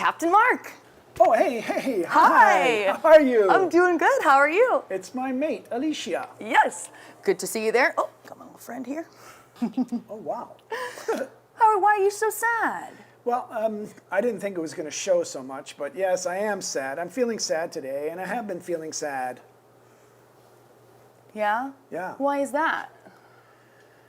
Captain Mark. Oh, hey, Hi. How are you? I'm doing good. How are you? It's my mate, Alicia. Yes. Good to see you there. Oh, got my little friend here. Oh, wow. Why are you so sad? Well, I didn't think it was going to show so much, but yes, I am sad. I'm feeling sad today, and I have been feeling sad. Yeah? Yeah. Why is that?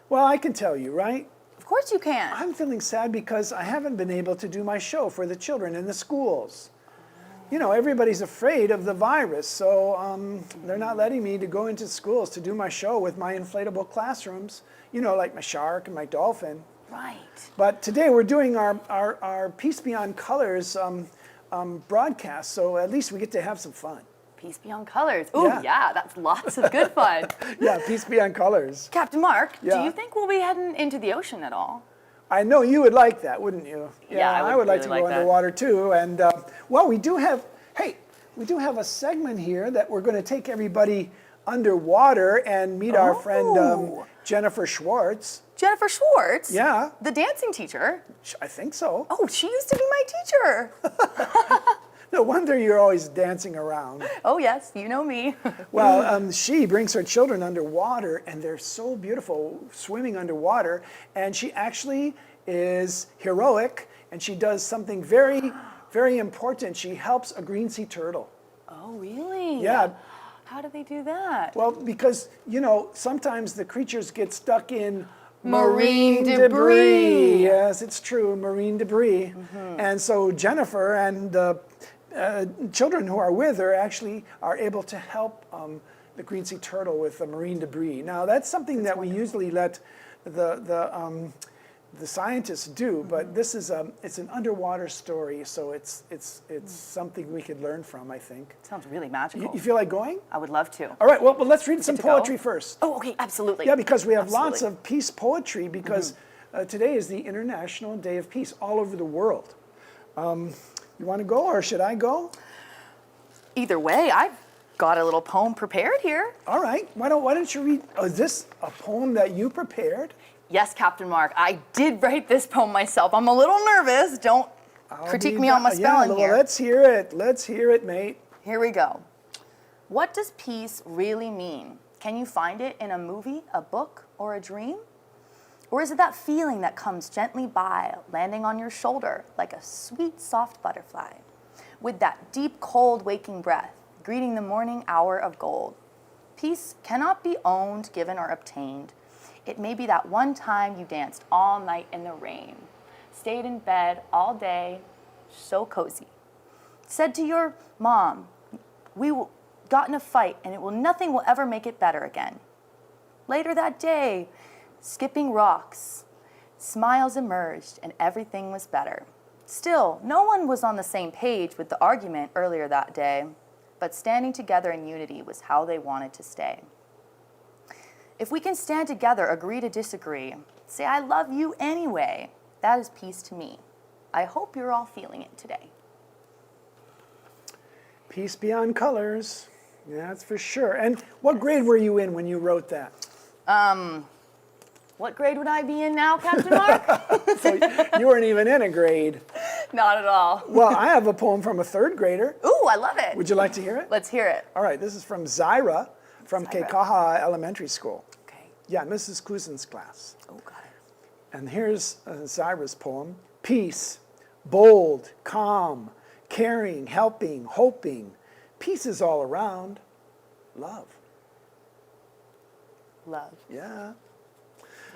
Well, I can tell you, right? Of course you can. I'm feeling sad because I haven't been able to do my show for the children in the schools. You know, everybody's afraid of the virus, so they're not letting me to go into schools to do my show with my inflatable classrooms, you know, like my shark and my dolphin. Right. But today we're doing our Peace Beyond Colors broadcast, so at least we get to have some fun. Peace Beyond Colors. Ooh, yeah, that's lots of good fun. Yeah, Peace Beyond Colors. Captain Mark, Yeah. do you think we'll be heading into the ocean at all? I know you would like that, wouldn't you? Yeah, I would like really to like go that. underwater too. And well, we do have a segment here that we're going to take everybody underwater and meet our friend Oh. Jennifer Schwartz. Jennifer Schwartz? Yeah, The dancing teacher? I think so. Oh, she used to be my teacher. No wonder you're always dancing around. Oh, yes, you know me. Well, she brings her children underwater, and they're so beautiful swimming underwater. And she actually is heroic, and she does something very, very important. She helps a green sea turtle. Oh, really? Yeah. How do they do that? Well, because, you know, sometimes the creatures get stuck in Marine debris. Yes, it's true, marine debris. And so Jennifer and the children who are with her actually are able to help the green sea turtle with the marine debris. Now, that's something that we usually let the scientists do, but this is it's an underwater story, so it's something we could learn from, I think. Sounds really magical. You feel like going? I would love to. All right, well, let's read some to go? poetry first. Oh, okay, absolutely. Yeah, because we have lots Absolutely. of peace poetry, because today is the International Day of Peace all over the world. You want to go, or should I go? Either way, I've got a little poem prepared here. All right, why don't you read, is this a poem that you prepared? Yes, Captain Mark, I did write this poem myself. I'm a little nervous. Don't critique me on my spelling well, here. let's hear it, mate. Here we go. What does peace really mean? Can you find it in a movie, a book, or a dream? Or is it that feeling that comes gently by, landing on your shoulder like a sweet, soft butterfly, with that deep, cold, waking breath, greeting the morning hour of gold? Peace cannot be owned, given, or obtained. It may be that one time you danced all night in the rain, stayed in bed all day, so cozy. Said to your mom, we got in a fight and nothing will ever make it better again. Later that day, skipping rocks, smiles emerged and everything was better. Still, no one was on the same page with the argument earlier that day, but standing together in unity was how they wanted to stay. If we can stand together, agree to disagree, say I love you anyway, that is peace to me. I hope you're all feeling it today. Peace Beyond Colors, yeah, that's for sure. And what grade were you in when you wrote that? What grade would I be in now, Captain Mark? So you weren't even in a grade. Not at all. Well, I have a poem from a third grader. Ooh, I love it. Would you like to hear it? Let's hear it. All right, this is from Zyra from Kekeha Elementary School. Okay. Yeah, Mrs. Cousin's class. Oh, got it. And here's Zyra's poem. Peace, bold, calm, caring, helping, hoping. Peace is all around. Love. Love. Yeah.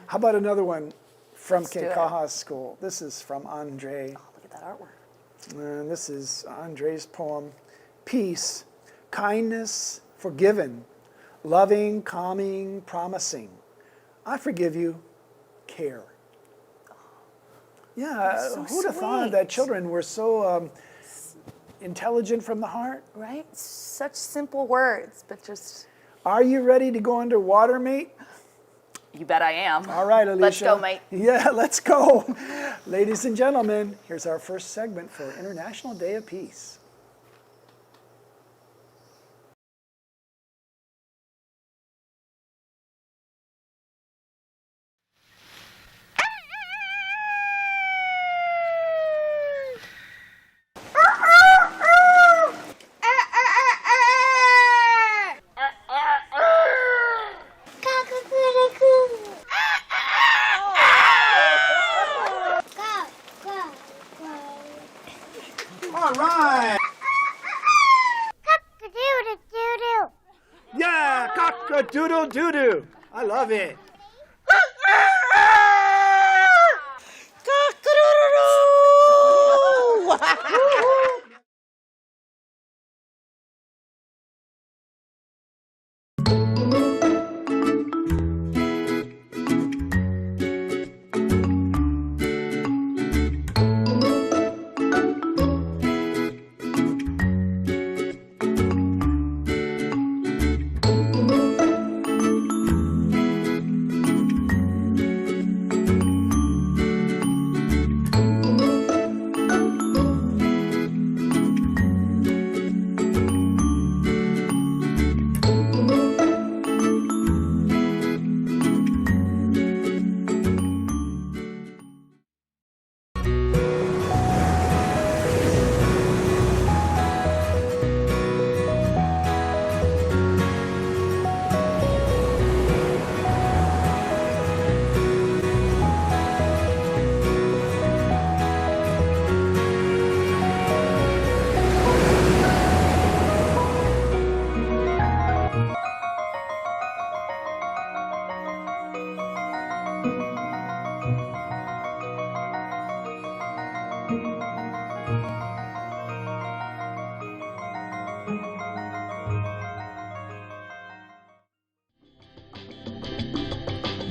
How about another one from Let's do it. Kekeha School? This is from Andre. Oh, look at that artwork. And this is Andre's poem. Peace, kindness, forgiven, loving, calming, promising. I forgive you, care. Yeah, so who'd have thought sweet. that children were so intelligent from the heart? Right? Such simple words, but just... Are you ready to go underwater, mate? You bet I am. All right, Alicia. Let's go, mate. Yeah, let's go. Ladies and gentlemen, here's our first segment for International Day of Peace. Cock-a-doodle-doo-doo. I love it.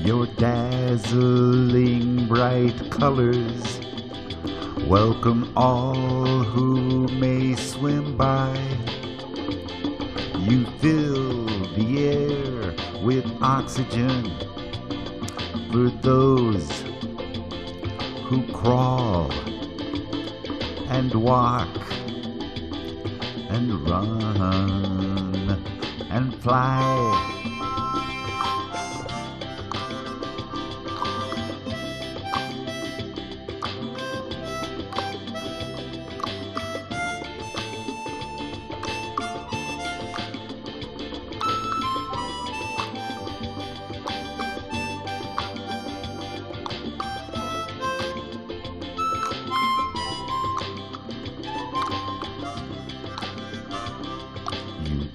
Your dazzling bright colors welcome all who may swim by. You fill the air with oxygen for those who crawl and walk and run and fly.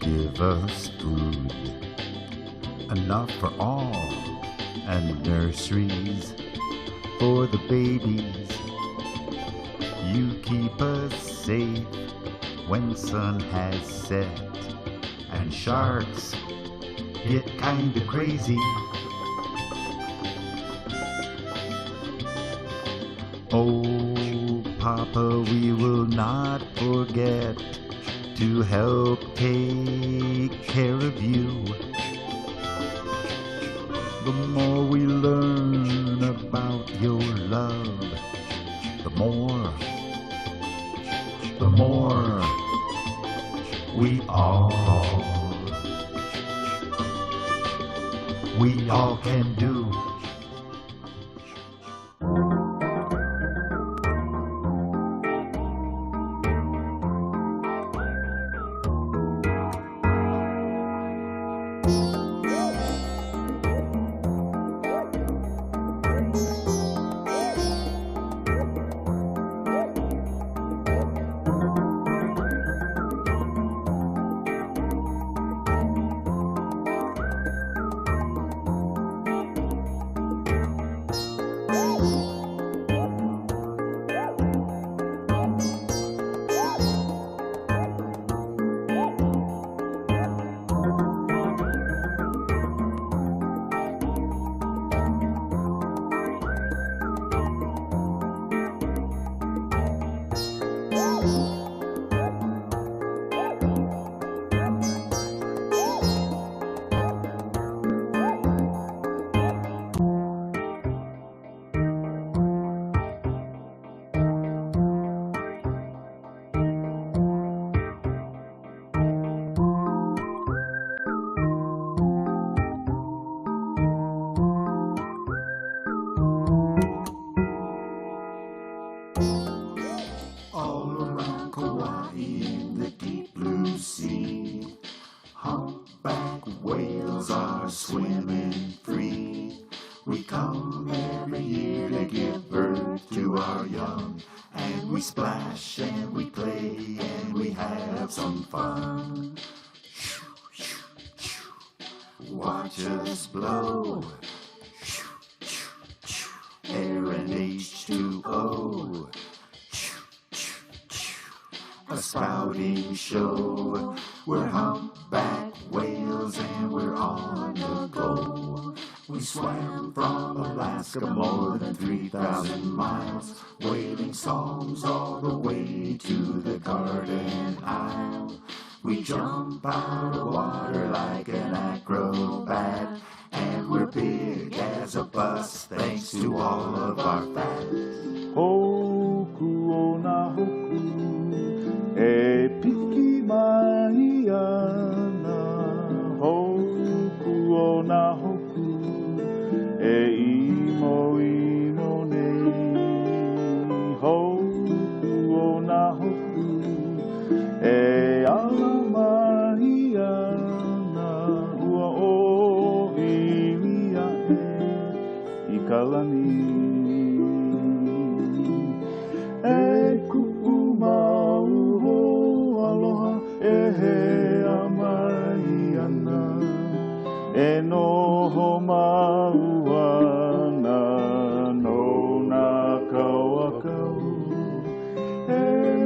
Give us food, enough for all, and nurseries for the babies. You keep us safe when sun has set, and sharks get kinda crazy. Oh, Papa, we will not forget to help take care of you. The more we learn about your love, the more we all can do. Swimming free. We come every year to give birth to our young, and we splash and we play and we have some fun. Watch us blow. Air and H2O. A spouting show. We're humpback whales and we're on the go. We swam from Alaska more than 3,000 miles, wailing songs all the way to the Garden Isle. We jump out of water like an acrobat, and we're big as a bus thanks to all of our fat. Hoku o na hoku e piki mai ana. Hoku o na hoku e imo ino nei. Hoku o na hoku e ala mai ana. Ua o iwia e i kalani. E kupu mau ho aloha e he amai ana. E noho mau ana no na kauakau. E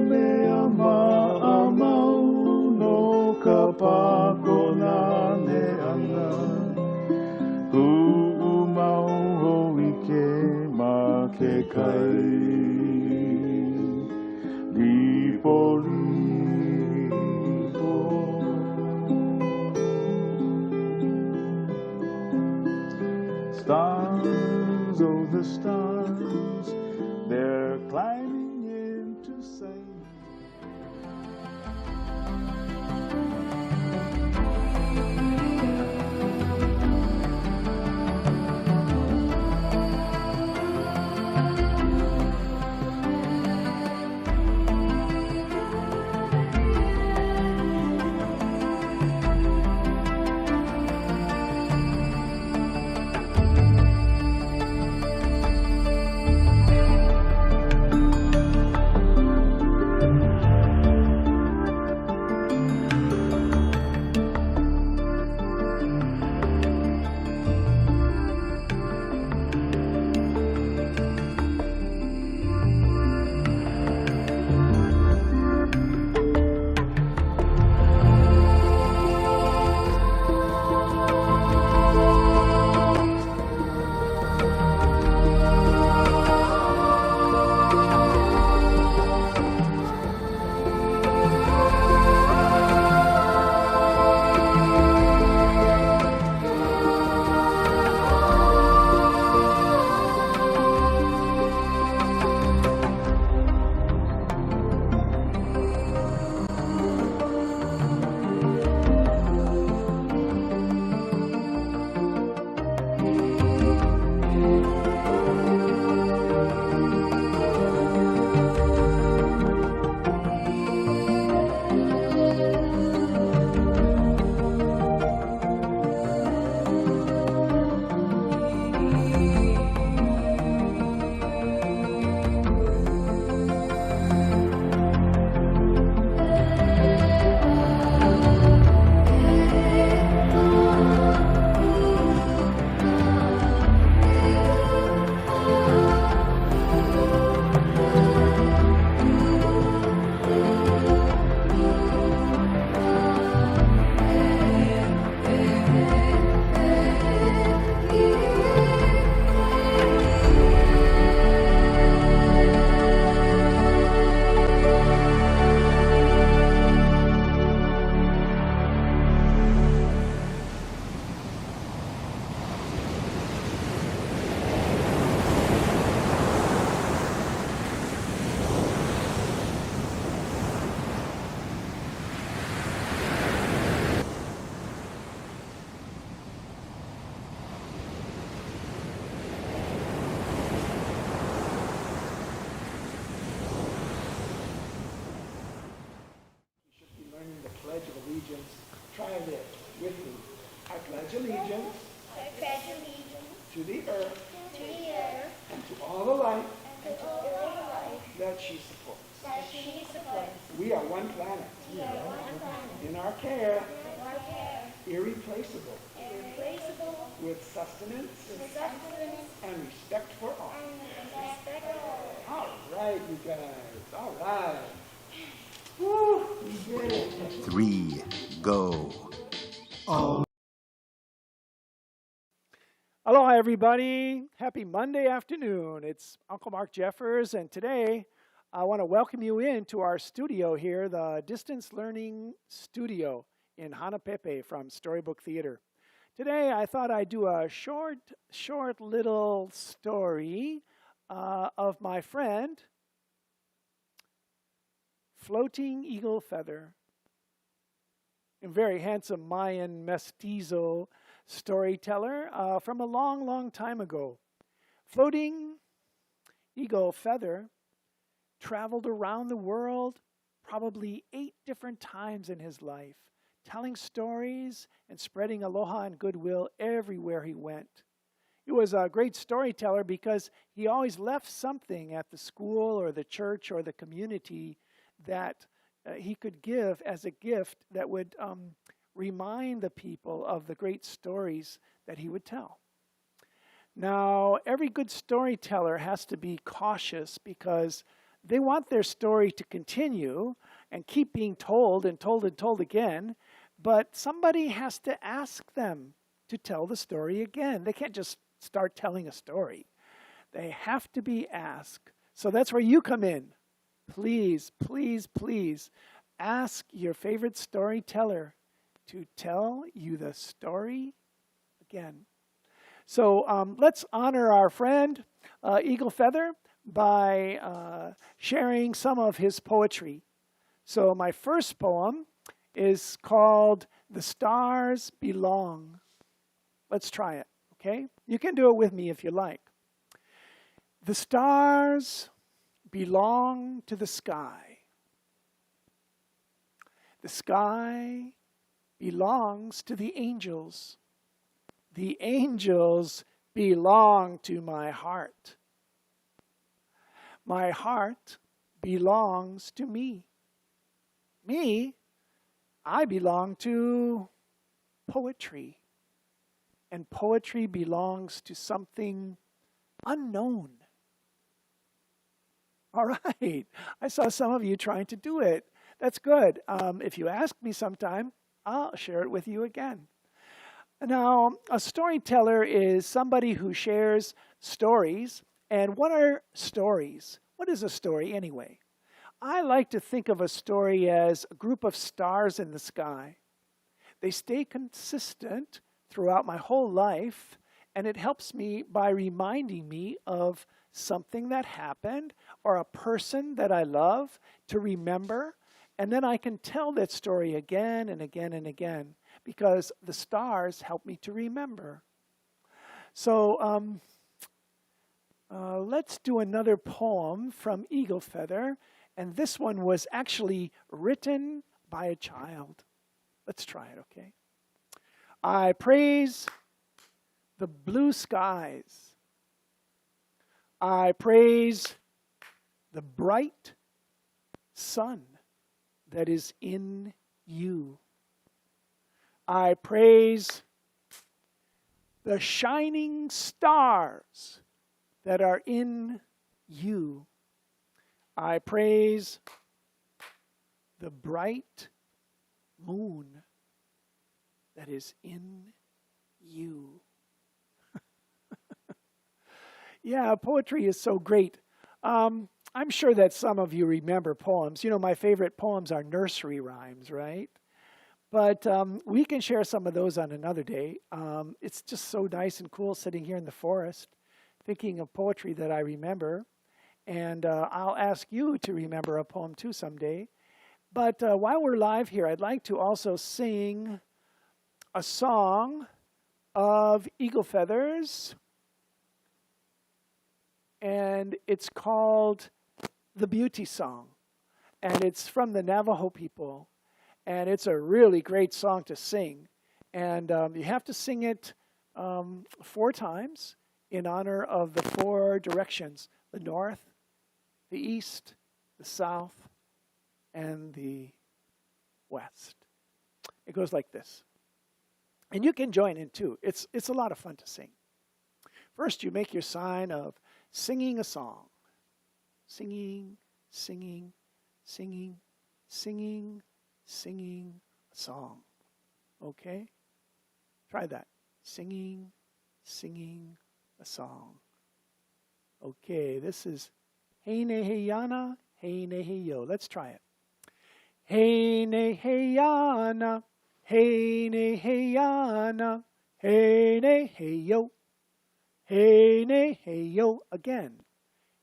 mea maamau no ka pakonane ana. Ku'u mau ho ike ma ke kai. Lipo, lipo. Stars, oh the stars, they're climbing into sight. Pledge of Allegiance. Try this with me. I pledge allegiance to the earth and to all the life that she supports. We are one planet. In our care, irreplaceable. with sustenance and respect for all. All right, you guys. All right. Woo, you did it. 3, go. Aloha, everybody. Happy Monday afternoon. It's Uncle Mark Jeffers, and today I want to welcome you into our studio here, the Distance Learning Studio in Hanapepe from Storybook Theater. Today I thought I'd do a short little story of my friend, Floating Eagle Feather, a very handsome Mayan mestizo storyteller from a long, long time ago. Floating Eagle Feather traveled around the world probably 8 different times in his life, telling stories and spreading aloha and goodwill everywhere he went. He was a great storyteller because he always left something at the school or the church or the community that he could give as a gift that would remind the people of the great stories that he would tell. Now, every good storyteller has to be cautious because they want their story to continue and keep being told and told and told again, but somebody has to ask them to tell the story again. They can't just start telling a story. They have to be asked. So that's where you come in. Please, please, please ask your favorite storyteller to tell you the story again. So let's honor our friend Eagle Feather by sharing some of his poetry. So my first poem is called The Stars Belong. Let's try it, okay? You can do it with me if you like. The stars belong to the sky. The sky belongs to the angels. The angels belong to my heart. My heart belongs to me. Me, I belong to poetry. And poetry belongs to something unknown. All right. I saw some of you trying to do it. That's good. If you ask me sometime, I'll share it with you again. Now, a storyteller is somebody who shares stories. And what are stories? What is a story anyway? I like to think of a story as a group of stars in the sky. They stay consistent throughout my whole life, and it helps me by reminding me of something that happened or a person that I love to remember, and then I can tell that story again and again and again because the stars help me to remember. So let's do another poem from Eagle Feather, and this one was actually written by a child. Let's try it, okay? I praise the blue skies. I praise the bright sun that is in you. I praise the shining stars that are in you. I praise the bright moon that is in you. Yeah, poetry is so great. I'm sure that some of you remember poems. You know, my favorite poems are nursery rhymes, right? But we can share some of those on another day. It's just so nice and cool sitting here in the forest, thinking of poetry that I remember. And I'll ask you to remember a poem too someday. But while we're live here, I'd like to also sing a song of Eagle Feathers. And it's called The Beauty Song. And it's from the Navajo people. And it's a really great song to sing. And you have to sing it 4 times in honor of the 4 directions: the north, the east, the south, and the west. It goes like this. And you can join in too. It's a lot of fun to sing. First, you make your sign of singing a song. Singing, singing, singing, singing, singing a song. Okay? Try that. Singing, singing a song. Okay, this is Hey Ne Hey Yana, Hey Ne Hey Yo. Let's try it. Hey Ne Hey Yana, Hey Ne Hey Yana, Hey Ne Hey Yo. Hey Ne Hey Yo again.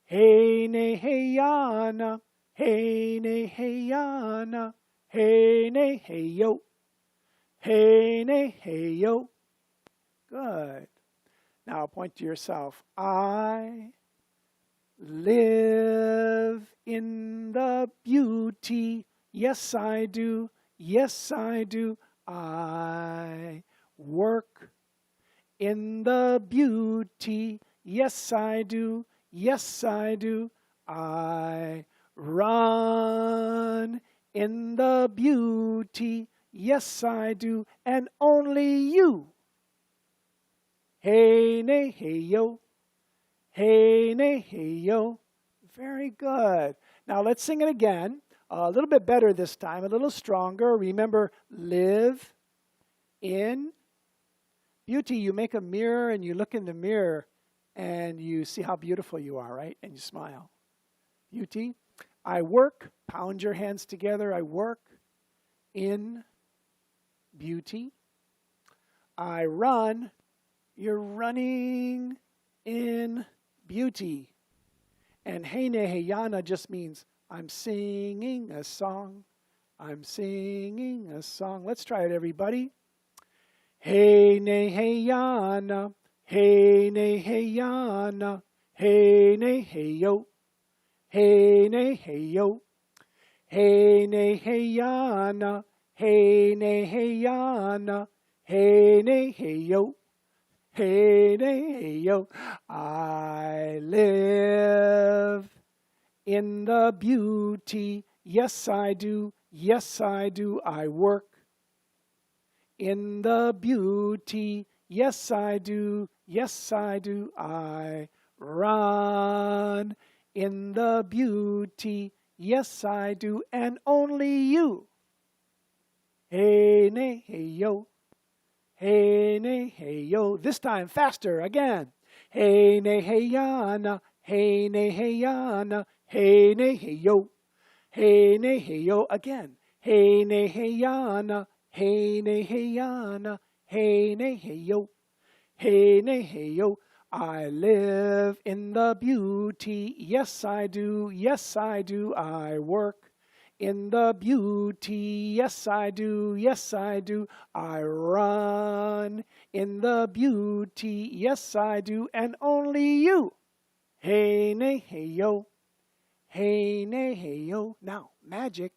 Hey Ne Hey Yana, Hey Ne Hey Yana, Hey Ne Hey Yo. Hey Ne Hey Yo. Good. Now point to yourself. I live in the beauty. Yes, I do. Yes, I do. I work in the beauty. Yes, I do. Yes, I do. I run in the beauty. Yes, I do. And only you. Hey, ne, hey, yo. Hey, ne, hey, yo. Very good. Now let's sing it again. A little bit better this time, a little stronger. Remember, live in beauty. You make a mirror and you look in the mirror and you see how beautiful you are, right? And you smile. Beauty. I work. Pound your hands together. I work in beauty. I run. You're running in beauty. And hey ne hey yana just means I'm singing a song. I'm singing a song. Let's try it, everybody. Hey ne hey yana. Hey ne hey yana. Hey ne hey yo. Hey ne hey yo. Hey ne hey yana. Hey ne hey yana. Hey ne hey yo. Hey ne hey yo. I live in the beauty. Yes, I do. Yes, I do. I work in the beauty. Yes, I do. Yes, I do. I run in the beauty. Yes, I do. And only you. Hey ne hey yo. Hey ne hey yo. This time faster again. Hey ne hey yana. Hey ne hey yana. Hey ne hey yo. Hey ne hey yo again. Hey ne hey yana. Hey ne hey yana. Hey ne hey yo. Hey ne hey yo. I live in the beauty. Yes, I do. Yes, I do. I work in the beauty. Yes, I do. Yes, I do. I run in the beauty. Yes, I do. And only you. Hey ne hey yo. Hey ne hey yo. Now, magic.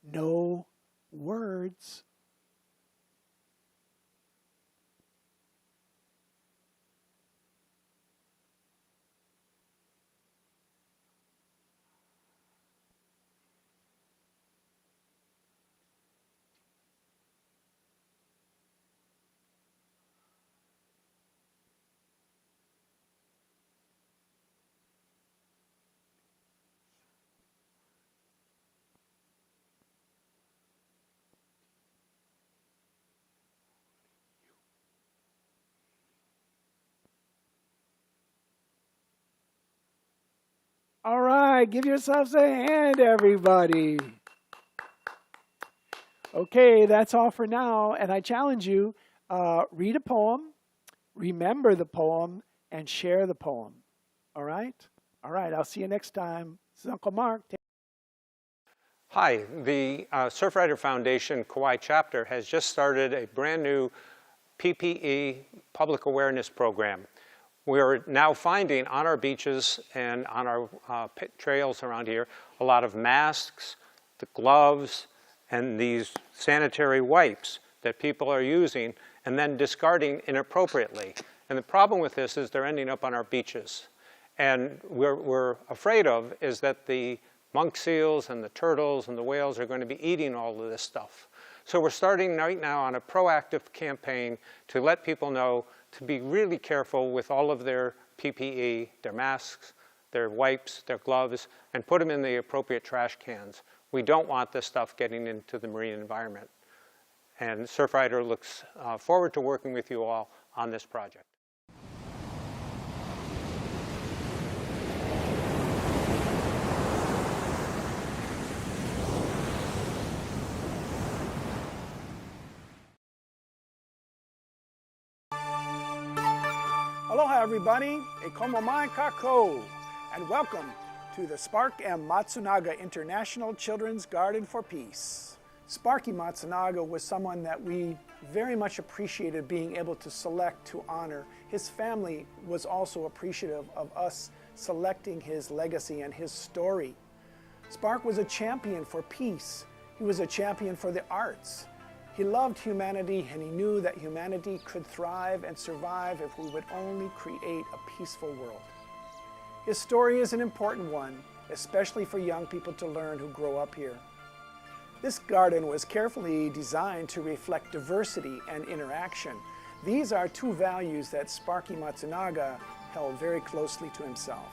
No words. All right, give yourselves a hand, everybody. Okay, that's all for now. And I challenge you, read a poem, remember the poem, and share the poem. All right? All right, I'll see you next time. This is Uncle Mark. Hi, the Surfrider Foundation Kauai chapter has just started a brand new PPE public awareness program. We're now finding on our beaches and on our trails around here a lot of masks, the gloves, and these sanitary wipes that people are using and then discarding inappropriately. And the problem with this is they're ending up on our beaches. And we're afraid of is that the monk seals and the turtles and the whales are going to be eating all of this stuff. So we're starting right now on a proactive campaign to let people know to be really careful with all of their PPE, their masks, their wipes, their gloves, and put them in the appropriate trash cans. We don't want this stuff getting into the marine environment. And Surfrider looks forward to working with you all on this project. Aloha everybody, e komo mai kako, and welcome to the Spark M. Matsunaga International Children's Garden for Peace. Sparky Matsunaga was someone that we very much appreciated being able to select to honor. His family was also appreciative of us selecting his legacy and his story. Spark was a champion for peace. He was a champion for the arts. He loved humanity, and he knew that humanity could thrive and survive if we would only create a peaceful world. His story is an important one, especially for young people to learn who grow up here. This garden was carefully designed to reflect diversity and interaction. These are two values that Sparky Matsunaga held very closely to himself.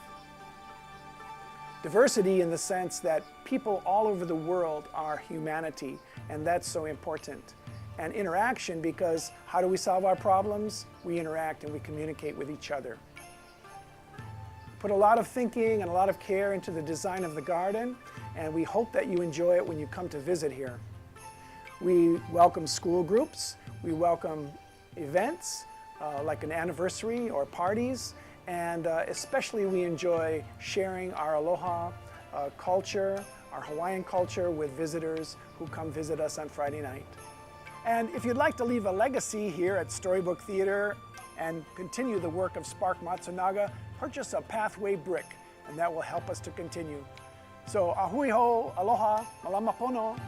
Diversity in the sense that people all over the world are humanity, and that's so important. And interaction because how do we solve our problems? We interact and we communicate with each other. Put a lot of thinking and a lot of care into the design of the garden, and we hope that you enjoy it when you come to visit here. We welcome school groups, we welcome events like an anniversary or parties, and especially we enjoy sharing our aloha culture, our Hawaiian culture with visitors who come visit us on Friday night. And if you'd like to leave a legacy here at Storybook Theater and continue the work of Spark Matsunaga, purchase a Pathway brick, and that will help us to continue. So ahui ho, aloha, malama pono.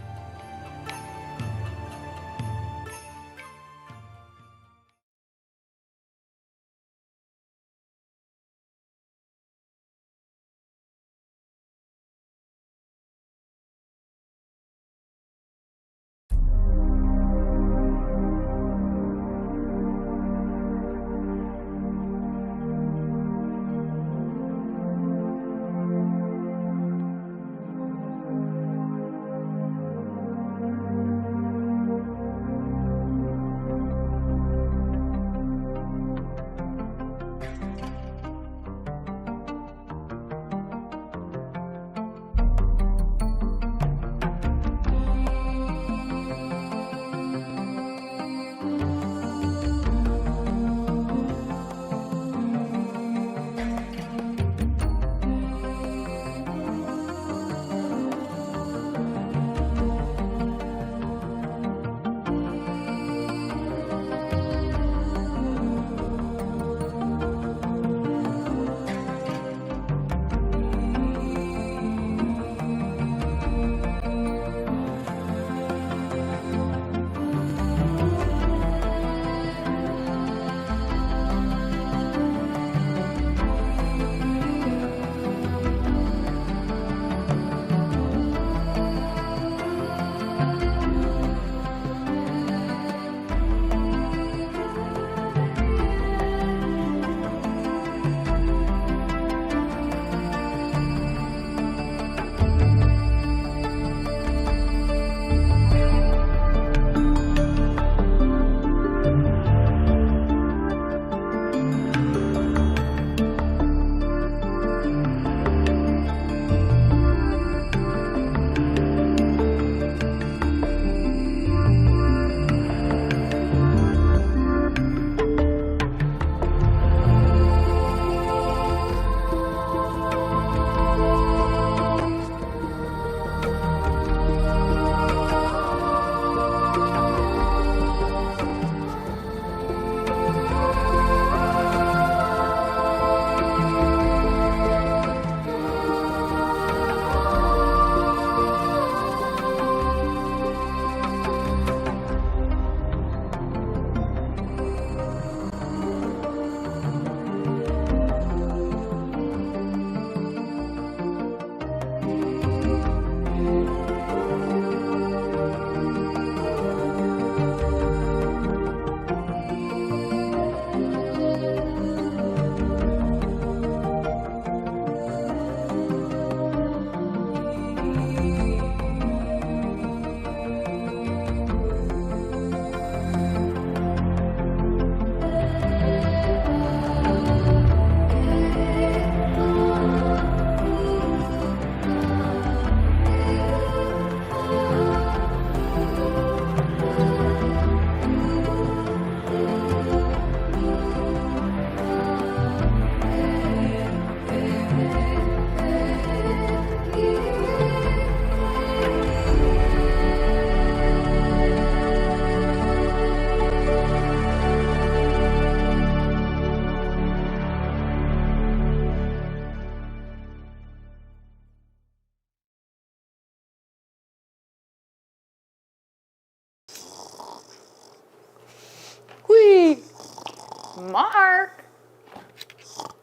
Mark.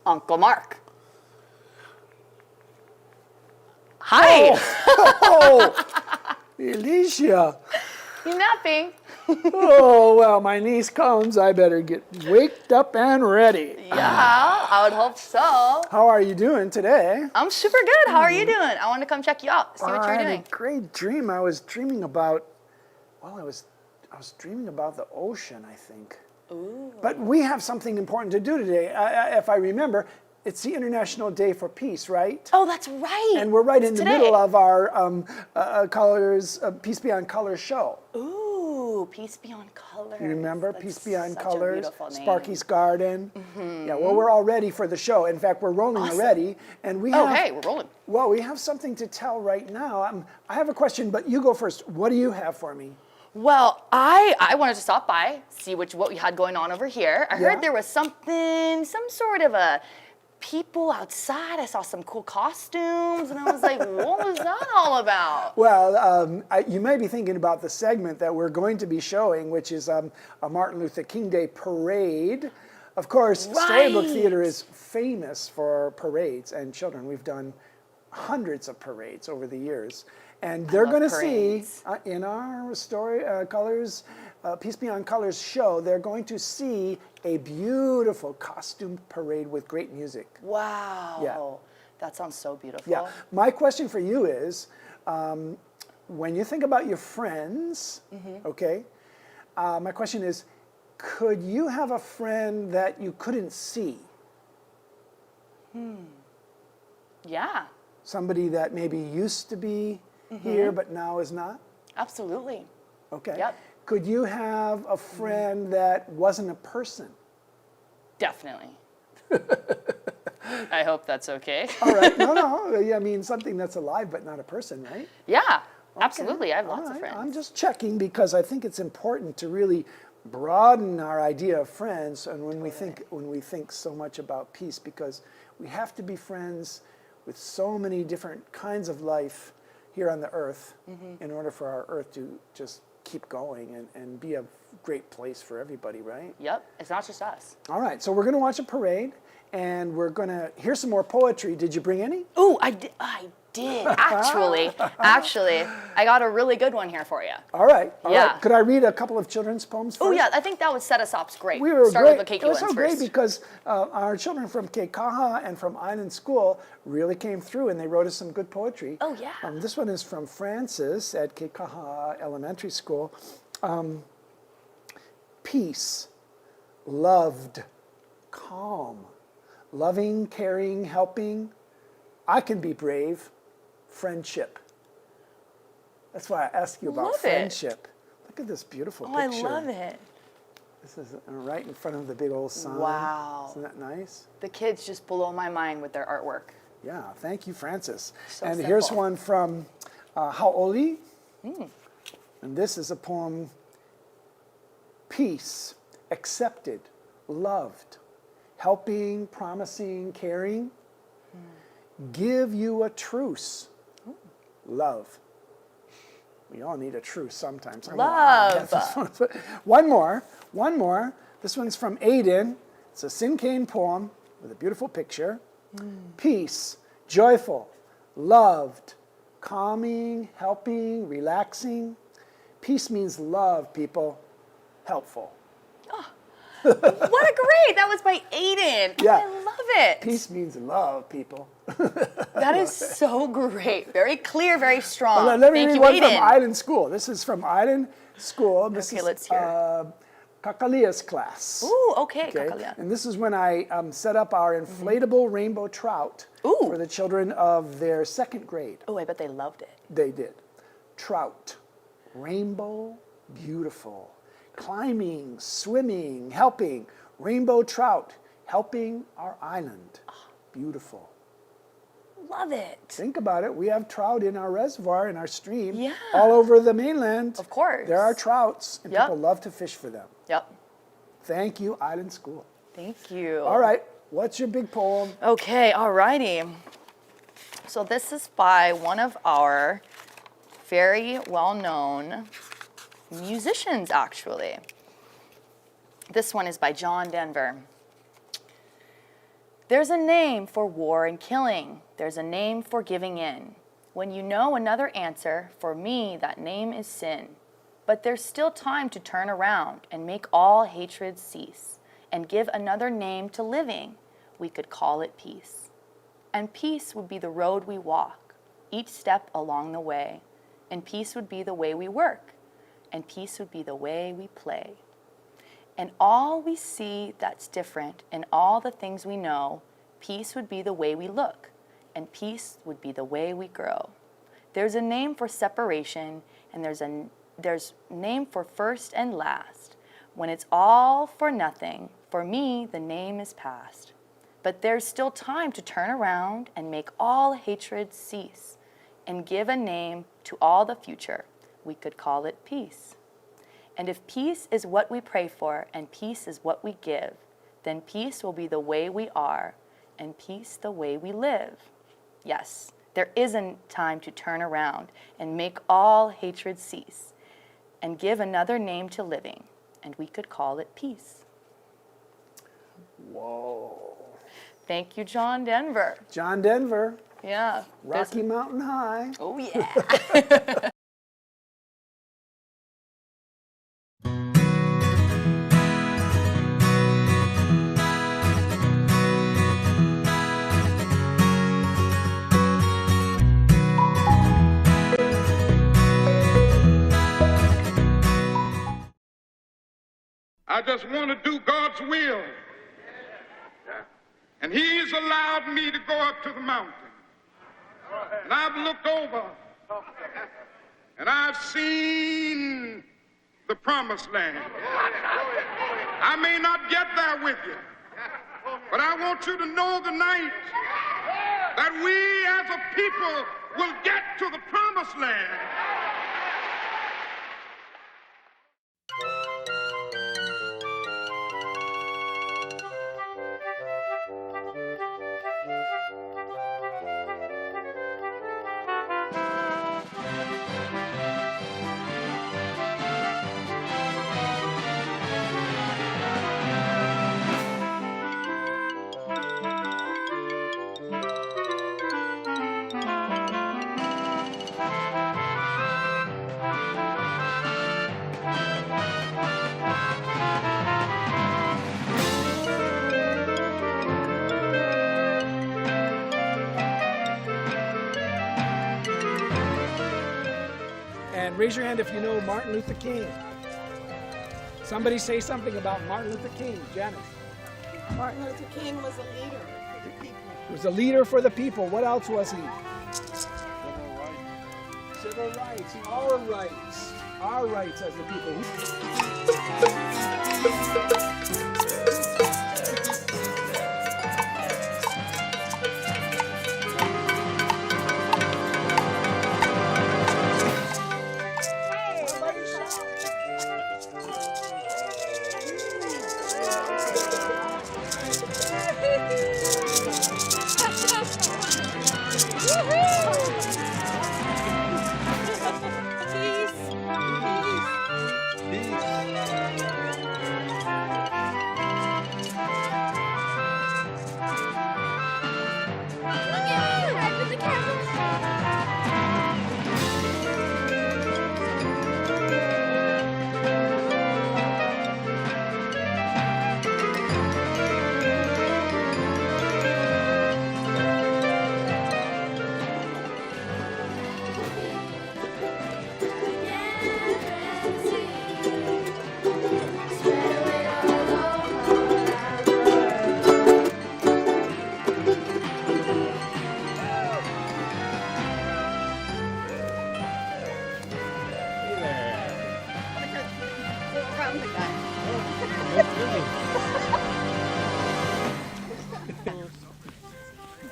Uncle Mark. Hi. Oh, Alicia. You napping? Oh, well, my niece comes. I better get waked up and ready. Yeah, I would hope so. How are you doing today? I'm super good. How are you doing? I wanted to come check you out, see what I you're had doing. a great dream. I was dreaming about, well, I was dreaming about the ocean, I think. Ooh. But we have something important to do today. If I remember, it's the International Day for Peace, right? Oh, that's right. And we're right in It's the today. middle of our Colors, Peace Beyond Colors show. Ooh, Peace Beyond Colors. You remember That's Peace Beyond such a Colors, beautiful name. Sparky's Garden. Yeah, well, we're all ready for the show. In fact, we're rolling already, and we have. Oh, hey, we're rolling. Well, we have something to tell right now. I have a question, but you go first. What do you have for me? Well, I wanted to stop by, see what we had going on over here. I Yeah? heard there was something, some sort of a people outside. I saw some cool costumes, and I was like, what was that all about? Well, you may be thinking about the segment that we're going to be showing, which is a Martin Luther King Day parade. Of course, Storybook Right. Theater is famous for parades and children. We've done hundreds of parades over the years. And they're love going to see, parades. in our Colors, Peace Beyond Colors show, they're going to see a beautiful costume parade with great music. Wow. Yeah. That sounds so beautiful. Yeah. My question for you is, when you think about your friends, okay, my question is, could you have a friend that you couldn't see? Yeah, Somebody that maybe used to be here but now is not? absolutely. Okay. Yep. Could you have a friend that wasn't a person? Definitely. I hope that's okay. All right. No. I mean, something that's alive but not a person, right? Yeah, absolutely. I have All lots of right. friends. I'm just checking because I think it's important to really broaden our idea of friends, and when we think so much about peace, because we have to be friends with so many different kinds of life here on the earth in order for our earth to just keep going and be a great place for everybody, right? Yep, it's not just us. All right, so we're going to watch a parade, and we're going to hear some more poetry. Did you bring any? Ooh, I did actually. Actually, I got a really good one here for you. All right. Yeah. Could I read a couple of children's poems first? Oh yeah, I think that would set us up great. We were Start great. with the Kekeha It was so ones great first. because our children from Kekeha and from Island School really came through, and they wrote us some good poetry. Oh, yeah. This one is from Francis at Kekeha Elementary School. Peace, loved, calm, loving, caring, helping. I can be brave. Friendship. That's why I asked you about Love it. friendship. Look at this beautiful Oh, I picture. love it. This is right in front of the big old sign. Wow. Isn't that nice? The kids just blow my mind with their artwork. Yeah, thank you, Francis. So and here's simple. one from Haoli. And this is a poem, Peace, accepted, loved, helping, promising, caring. Give you a truce. Love. We all need a truce sometimes. Love. One more. This one's from Aiden. It's a Sinkane poem with a beautiful picture. Peace, joyful, loved, calming, helping, relaxing. Peace means love, people. Helpful. What a great! That was by Aiden. Yeah. I love it. Peace means love, people. That is so great. Very clear, very strong. Let me Thank read you, one Aiden. from Island School. This is from Island School. This Okay, is let's hear. Kakalia's class. Ooh, okay, Okay, Kakalia. and this is when I set up our inflatable rainbow trout Ooh. for the children of their second grade. Oh, I bet they loved it. They did. Trout, rainbow, beautiful. Climbing, swimming, helping. Rainbow trout, helping our island. Beautiful. Love it. Think about it. We have trout in our reservoir, in our stream, Yeah. all over the mainland. Of course. There are trouts, and Yep. people love to fish for them. Yep. Thank you, Island School. Thank you. All right, what's your big poem? Okay, alrighty. So this is by one of our very well-known musicians, actually. This one is by John Denver. There's a name for war and killing. There's a name for giving in. When you know another answer, for me, that name is sin. But there's still time to turn around and make all hatred cease and give another name to living. We could call it peace. And peace would be the road we walk, each step along the way. And peace would be the way we work. And peace would be the way we play. And all we see that's different in all the things we know, peace would be the way we look. And peace would be the way we grow. There's a name for separation, and there's a name for first and last. When it's all for nothing, for me, the name is past. But there's still time to turn around and make all hatred cease and give a name to all the future. We could call it peace. And if peace is what we pray for and peace is what we give, then peace will be the way we are and peace the way we live. Yes, there isn't time to turn around and make all hatred cease and give another name to living, and we could call it peace. Whoa. Thank you, John Denver. John Denver. Yeah. Rocky Mountain High. Oh, yeah. I just want to do God's will. And He's allowed me to go up to the mountain. And I've looked over and I've seen the promised land. I may not get there with you, but I want you to know tonight that we as a people will get to the promised land. And raise your hand if you know Martin Luther King. Somebody say something about Martin Luther King. Janice. Martin Luther King was a leader for the people. He was a leader for the people. What else was he? Civil rights. Our rights. Our rights as the people.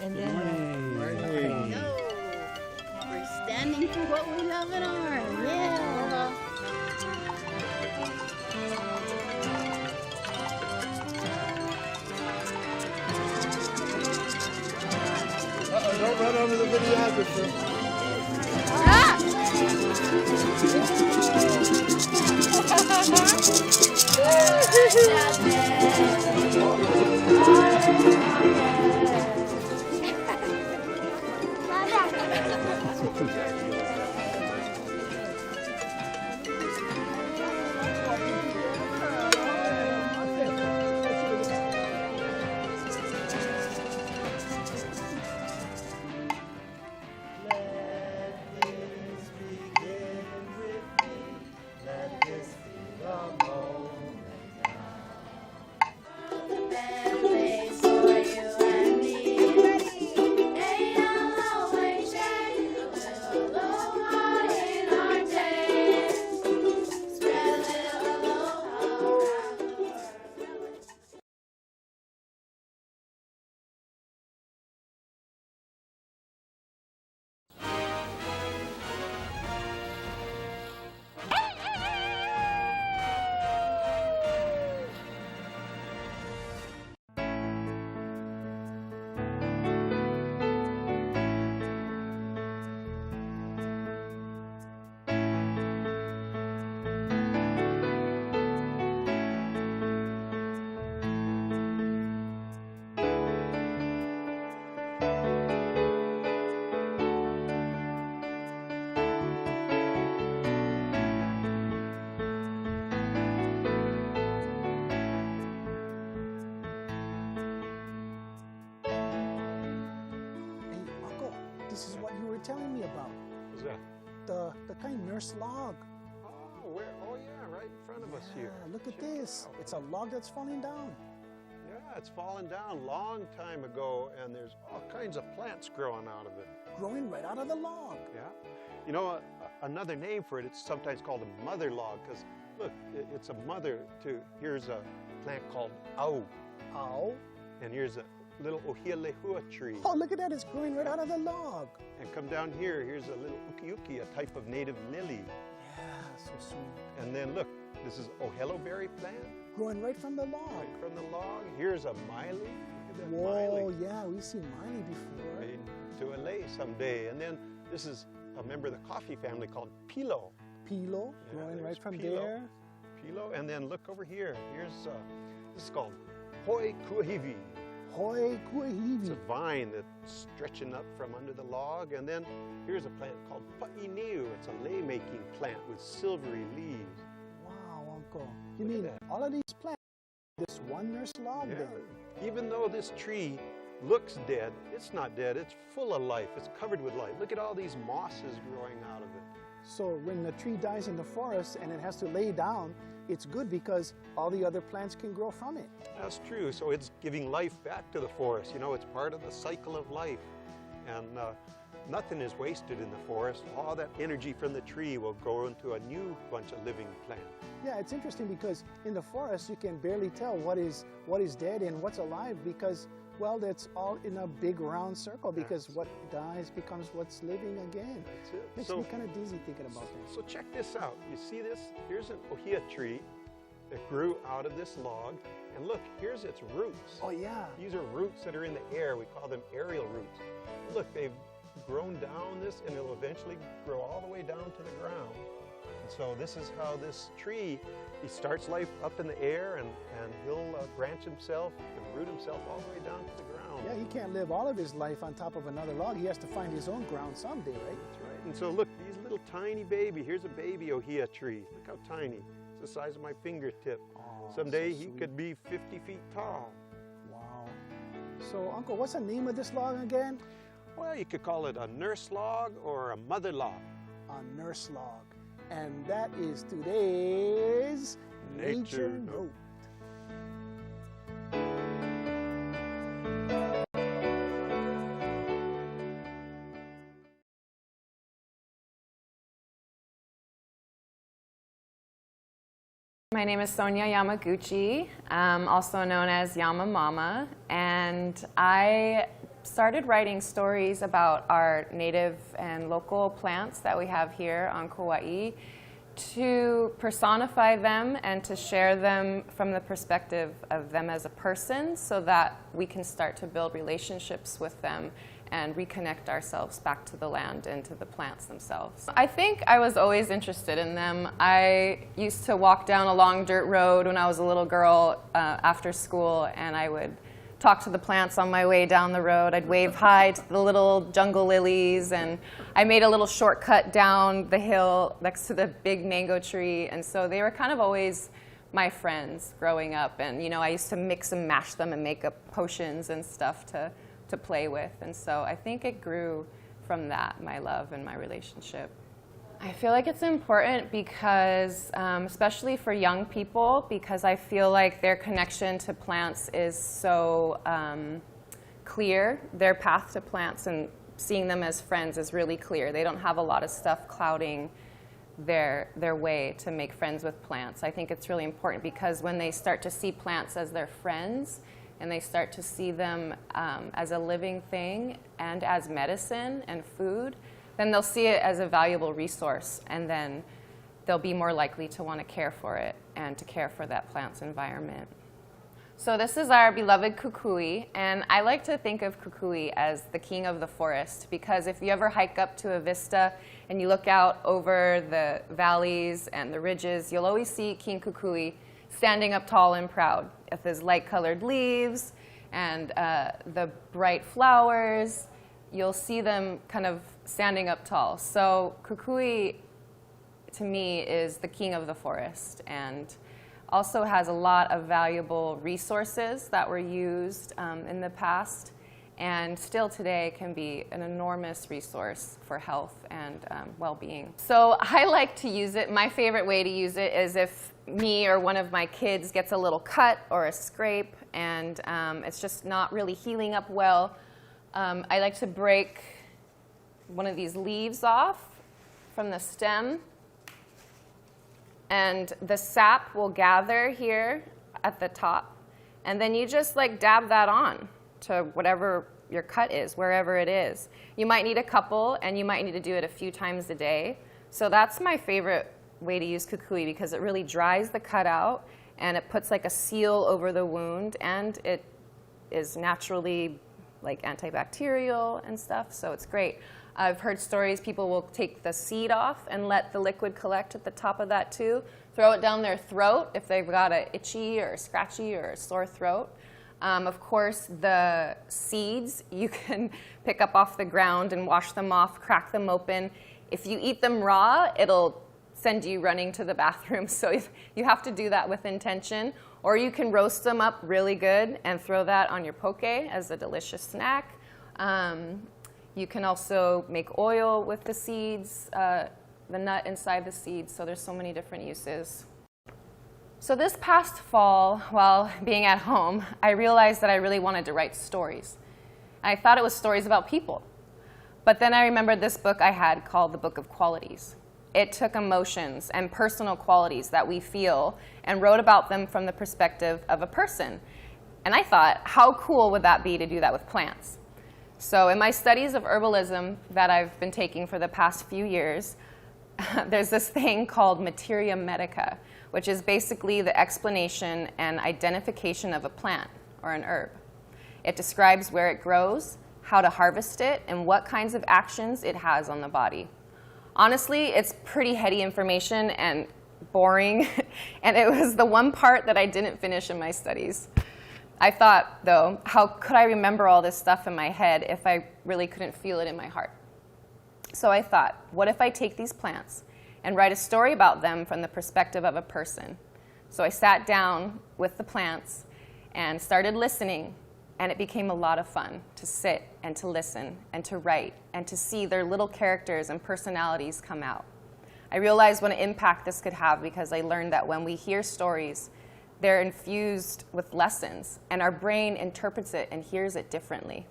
And then we're standing for what we love and are. Yeah. Don't run over the videographer. Ah! better place for you and me. Ain't always shade, a little aloha in our days. Spread a little aloha around the world. Hey, Uncle, this is what you were telling me about. What's that? The kind nurse log. Oh, where? Oh, yeah, right in front of us here. Yeah, look at Check it this. out. It's a log that's falling down. Yeah, it's fallen down long time ago, and there's all kinds of plants growing out of it. Growing right out of the log. Yeah. You know, another name for it, it's sometimes called a mother log, because look, it's a mother to, here's a plant called au, Ow. and here's a little ohialehua tree. Oh, look at that. It's growing right out of the log. And come down here, here's a little ukiuki, a type of native lily. Yeah, so sweet. And then look, this is ohelloberry plant, Growing right from the log. right from the log. Here's a miley. Look at that Whoa, miley. yeah, we've seen Miley before. Made to LA someday. And then this is a member of the coffee family called Pilo. Pilo, Yeah, growing there's right from Pilo. there. Pilo. And then look over here. Here's, this is called Hoi Kuahivi. Hoi It's kuahivi. a vine that's stretching up from under the log. And then here's a plant called Pa'iniu. It's a lei-making plant with silvery leaves. Wow, Uncle. You Look at mean that. all of these plants, this one nurse log Yeah. then? Even though this tree looks dead, it's not dead. It's full of life. It's covered with life. Look at all these mosses growing out of it. So when the tree dies in the forest and it has to lay down, it's good because all the other plants can grow from it. That's true. So it's giving life back to the forest. You know, it's part of the cycle of life. And nothing is wasted in the forest. All that energy from the tree will go into a new bunch of living plants. Yeah, it's interesting because in the forest you can barely tell what is dead and what's alive because, well, that's all in a big round circle because what dies becomes what's living again. That's it. Makes So, me kind of dizzy thinking about that. so check this out. You see this? Here's an ohia tree that grew out of this log. And look, here's its roots. Oh yeah. These are roots that are in the air. We call them aerial roots. Look, they've grown down this and it'll eventually grow all the way down to the ground. And so this is how this tree, he starts life up in the air and he'll branch himself and root himself all the way down to the ground. Yeah, he can't live all of his life on top of another log. He has to find his own ground someday, right? That's right. And so look, these little tiny baby, here's a baby ohia tree. Look how tiny. It's the size of my fingertip. Oh, Someday so he sweet. could be 50 feet tall. Wow. So, Uncle, what's the name of this log again? Well, you could call it a nurse log or a mother log. A nurse log. And that is today's Nature Note. My name is Sonia Yamaguchi, also known as Yama Mama, and I started writing stories about our native and local plants that we have here on Kauai to personify them and to share them from the perspective of them as a person so that we can start to build relationships with them and reconnect ourselves back to the land and to the plants themselves. I think I was always interested in them. I used to walk down a long dirt road when I was a little girl after school, and I would talk to the plants on my way down the road. I'd wave hi to the little jungle lilies, and I made a little shortcut down the hill next to the big mango tree, and so they were kind of always my friends growing up. And you know, I used to mix and mash them and make up potions and stuff to play with, and so I think it grew from that, my love and my relationship. I feel like it's important because, especially for young people, because I feel like their connection to plants is so clear. Their path to plants and seeing them as friends is really clear. They don't have a lot of stuff clouding their way to make friends with plants. I think it's really important because when they start to see plants as their friends and they start to see them as a living thing and as medicine and food, then they'll see it as a valuable resource, and then they'll be more likely to want to care for it and to care for that plant's environment. So this is our beloved kukui, and I like to think of kukui as the king of the forest, because if you ever hike up to a vista and you look out over the valleys and the ridges, you'll always see King Kukui standing up tall and proud with his light-colored leaves and the bright flowers. You'll see them kind of standing up tall. So kukui, to me, is the king of the forest, and also has a lot of valuable resources that were used in the past, and still today can be an enormous resource for health and well-being. So I like to use it. My favorite way to use it is if me or one of my kids gets a little cut or a scrape and it's just not really healing up well. I like to break one of these leaves off from the stem, and the sap will gather here at the top, and then you just like dab that on to whatever your cut is, wherever it is. You might need a couple, and you might need to do it a few times a day. So that's my favorite way to use kukui, because it really dries the cut out and it puts like a seal over the wound, and it is naturally like antibacterial and stuff, so it's great. I've heard stories people will take the seed off and let the liquid collect at the top of that too, throw it down their throat if they've got a itchy or scratchy or a sore throat. Of course, the seeds you can pick up off the ground and wash them off, crack them open. If you eat them raw, it'll send you running to the bathroom, so you have to do that with intention. Or you can roast them up really good and throw that on your poke as a delicious snack. You can also make oil with the seeds, the nut inside the seeds, so there's so many different uses. So this past fall, while being at home, I realized that I really wanted to write stories. I thought it was stories about people. But then I remembered this book I had called The Book of Qualities. It took emotions and personal qualities that we feel and wrote about them from the perspective of a person. And I thought, how cool would that be to do that with plants? So in my studies of herbalism that I've been taking for the past few years, there's this thing called materia medica, which is basically the explanation and identification of a plant or an herb. It describes where it grows, how to harvest it, and what kinds of actions it has on the body. Honestly, it's pretty heady information and boring, and it was the one part that I didn't finish in my studies. I thought, though, how could I remember all this stuff in my head if I really couldn't feel it in my heart? So I thought, what if I take these plants and write a story about them from the perspective of a person? So I sat down with the plants and started listening, and it became a lot of fun to sit and to listen and to write and to see their little characters and personalities come out. I realized what an impact this could have, because I learned that when we hear stories, they're infused with lessons, and our brain interprets it and hears it differently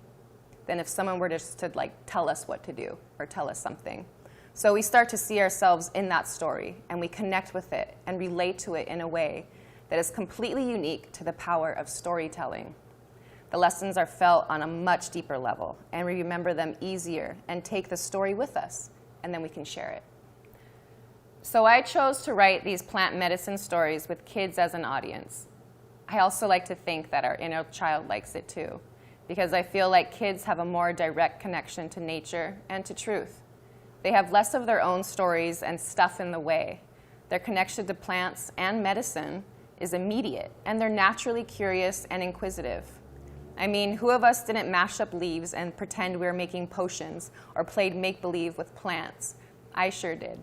than if someone were just to like tell us what to do or tell us something. So we start to see ourselves in that story, and we connect with it and relate to it in a way that is completely unique to the power of storytelling. The lessons are felt on a much deeper level, and we remember them easier and take the story with us, and then we can share it. So I chose to write these plant medicine stories with kids as an audience. I also like to think that our inner child likes it too, because I feel like kids have a more direct connection to nature and to truth. They have less of their own stories and stuff in the way. Their connection to plants and medicine is immediate, and they're naturally curious and inquisitive. I mean, who of us didn't mash up leaves and pretend we were making potions or played make-believe with plants? I sure did.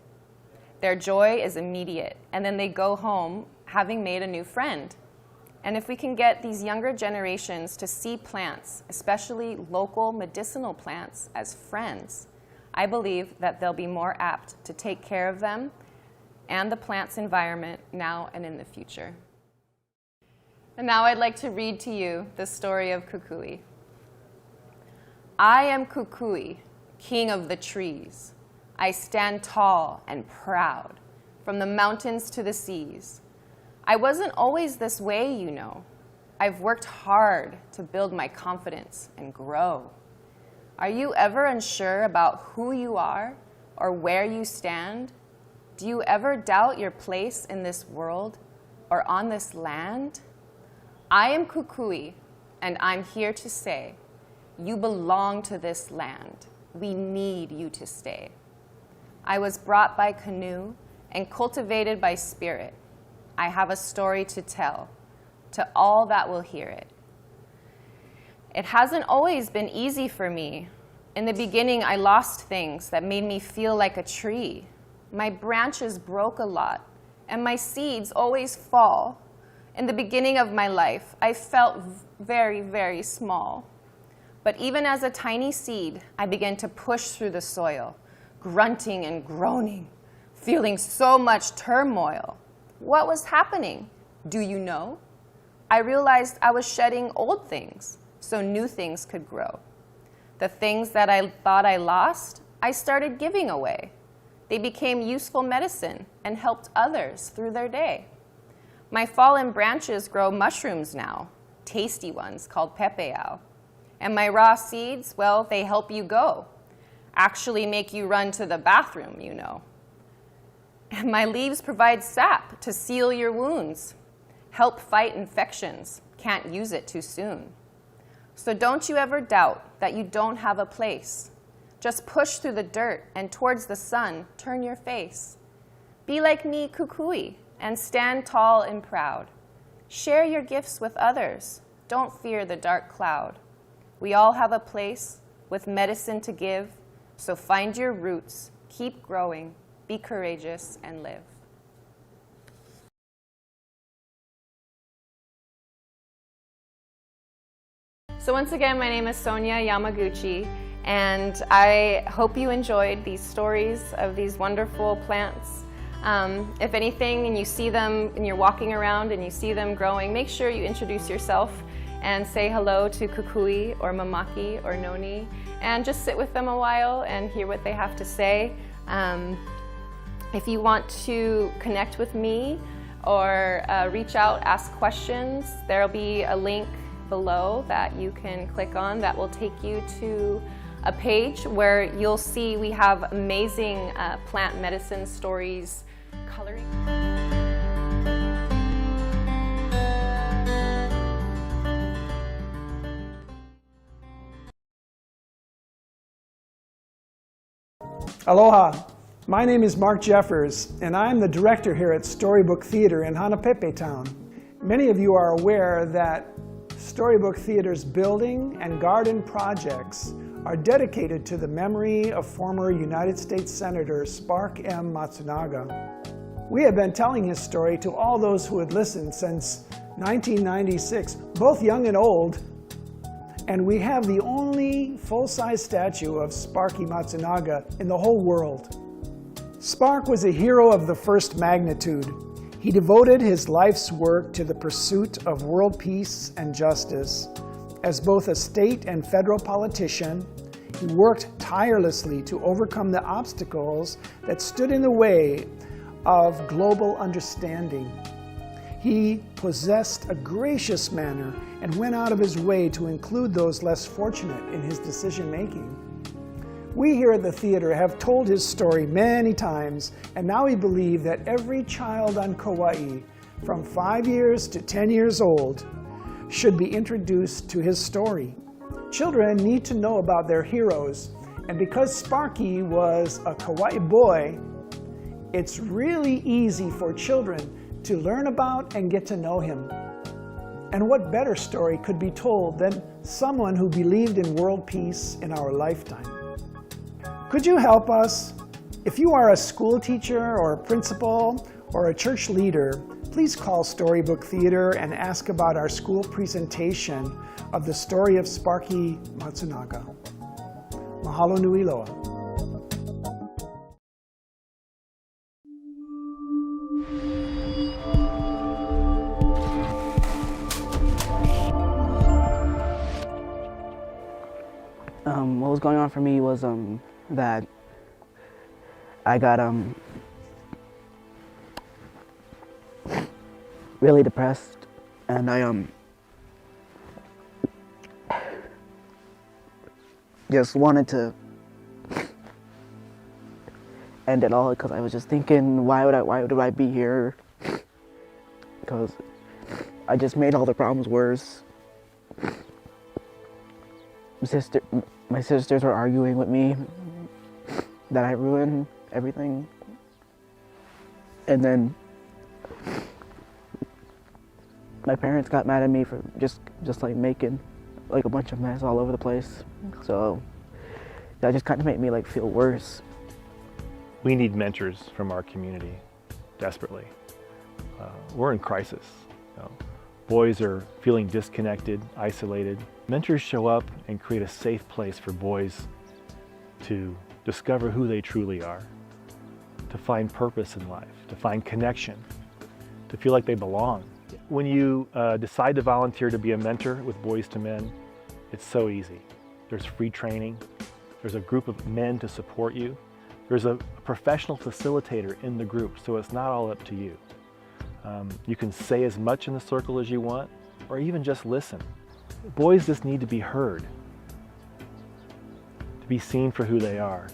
Their joy is immediate, and then they go home having made a new friend. And if we can get these younger generations to see plants, especially local medicinal plants, as friends, I believe that they'll be more apt to take care of them and the plant's environment now and in the future. And now I'd like to read to you the story of Kukui. I am Kukui, king of the trees. I stand tall and proud, from the mountains to the seas. I wasn't always this way, you know. I've worked hard to build my confidence and grow. Are you ever unsure about who you are or where you stand? Do you ever doubt your place in this world or on this land? I am Kukui, and I'm here to say, you belong to this land. We need you to stay. I was brought by canoe and cultivated by spirit. I have a story to tell to all that will hear it. It hasn't always been easy for me. In the beginning, I lost things that made me feel like a tree. My branches broke a lot, and my seeds always fall. In the beginning of my life, I felt very, very small. But even as a tiny seed, I began to push through the soil, grunting and groaning, feeling so much turmoil. What was happening? Do you know? I realized I was shedding old things so new things could grow. The things that I thought I lost, I started giving away. They became useful medicine and helped others through their day. My fallen branches grow mushrooms now, tasty ones called pepeao. And my raw seeds, well, they help you go. Actually make you run to the bathroom, you know. And my leaves provide sap to seal your wounds, help fight infections, can't use it too soon. So don't you ever doubt that you don't have a place. Just push through the dirt and towards the sun, turn your face. Be like me, Kukui, and stand tall and proud. Share your gifts with others. Don't fear the dark cloud. We all have a place with medicine to give, so find your roots, keep growing, be courageous, and live. So once again, my name is Sonia Yamaguchi, and I hope you enjoyed these stories of these wonderful plants. If anything, and you see them, and you're walking around and you see them growing, make sure you introduce yourself and say hello to Kukui or Mamaki or Noni, and just sit with them a while and hear what they have to say. If you want to connect with me or reach out, ask questions, there'll be a link below that you can click on that will take you to a page where you'll see we have amazing plant medicine stories, coloring. Aloha, my name is Mark Jeffers, and I'm the director here at Storybook Theater in Hanapepe Town. Many of you are aware that Storybook Theater's building and garden projects are dedicated to the memory of former United States Senator Spark M. Matsunaga. We have been telling his story to all those who had listened since 1996, both young and old, and we have the only full-size statue of Sparky Matsunaga in the whole world. Spark was a hero of the first magnitude. He devoted his life's work to the pursuit of world peace and justice. As both a state and federal politician, he worked tirelessly to overcome the obstacles that stood in the way of global understanding. He possessed a gracious manner and went out of his way to include those less fortunate in his decision-making. We here at the theater have told his story many times, and now we believe that every child on Kauai, from 5 years to 10 years old, should be introduced to his story. Children need to know about their heroes, and because Sparky was a Kauai boy, it's really easy for children to learn about and get to know him. And what better story could be told than someone who believed in world peace in our lifetime? Could you help us? If you are a school teacher or a principal or a church leader, please call Storybook Theater and ask about our school presentation of the story of Sparky Matsunaga. Mahalo nui loa. What was going on for me was that I got really depressed, and I just wanted to end it all because I was just thinking, why would I be here? Because I just made all the problems worse. My sisters were arguing with me that I ruined everything, and then my parents got mad at me for just like making like a bunch of mess all over the place. So that just kind of made me like feel worse. We need mentors from our community desperately. We're in crisis. You know, boys are feeling disconnected, isolated. Mentors show up and create a safe place for boys to discover who they truly are, to find purpose in life, to find connection, to feel like they belong. When you decide to volunteer to be a mentor with Boys to Men, it's so easy. There's free training, there's a group of men to support you, there's a professional facilitator in the group, so it's not all up to you. You can say as much in the circle as you want, or even just listen. Boys just need to be heard, to be seen for who they are.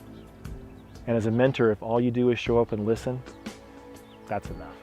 And as a mentor, if all you do is show up and listen, that's enough.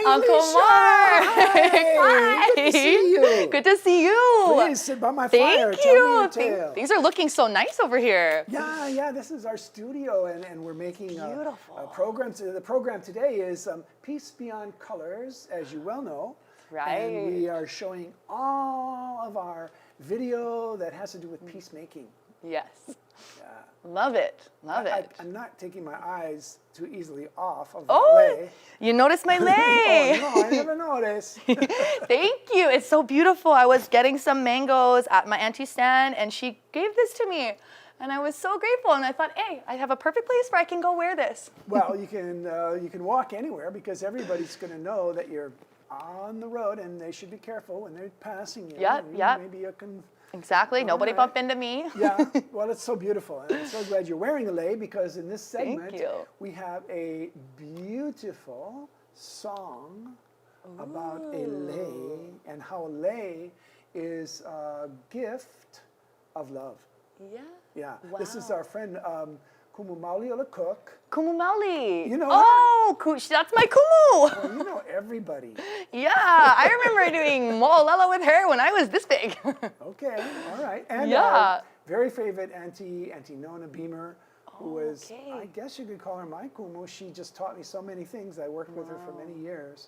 Uncle Mark! Hi! Good to see you. Good to see you. Please sit by my fire. Thank Tell me you. your tale. Things are looking so nice over here. Yeah, this is our studio, and we're making a program. The program today is Peace Beyond Colors, as you well know. Right. And we are showing all of our video that has to do with peacemaking. Yes. Yeah. Love it. Love it. I'm not taking my eyes too easily off of Oh, lei. you noticed my lei. Oh, no, I never noticed. Thank you. It's so beautiful. I was getting some mangoes at my auntie's stand, and she gave this to me. And I was so grateful, and I thought, hey, I have a perfect place where I can go wear this. Well, you can walk anywhere because everybody's going to know that you're on the road, and they should be careful when they're passing you. Yep. Maybe you can. Exactly. Nobody right. bump into me. Yeah. Well, it's so beautiful, and I'm so glad you're wearing a lei because in this segment Thank you. we have a beautiful song about a lei and how a lei is a gift of love. Yeah. Yeah. Wow. This is our friend Kumu Mauli the cook. Kumu Mauli. You know Oh, that's my Kumu. Well, you know everybody. Yeah, I remember doing mo'olelo with her when I was this big. Okay, all right. And Yeah. our very favorite Auntie Nona Beamer, who was, Okay. I guess you could call her my kumu. She just taught me so many things. I worked with her for many years.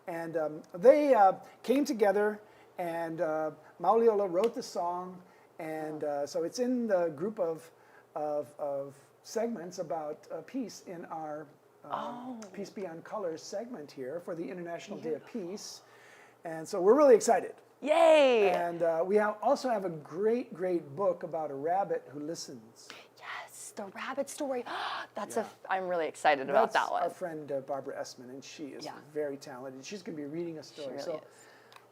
And they came together And Mauliola wrote the song, and so it's in the group of segments about peace in our Peace Beyond Colors segment here for the International Day of Peace. And so we're really excited. Yay! And we also have a great, great book about a rabbit who listens. Yes, the rabbit story. I'm really excited about that one. Our friend Barbara Essman, and she is very talented. She's going to be reading a story. She really so is.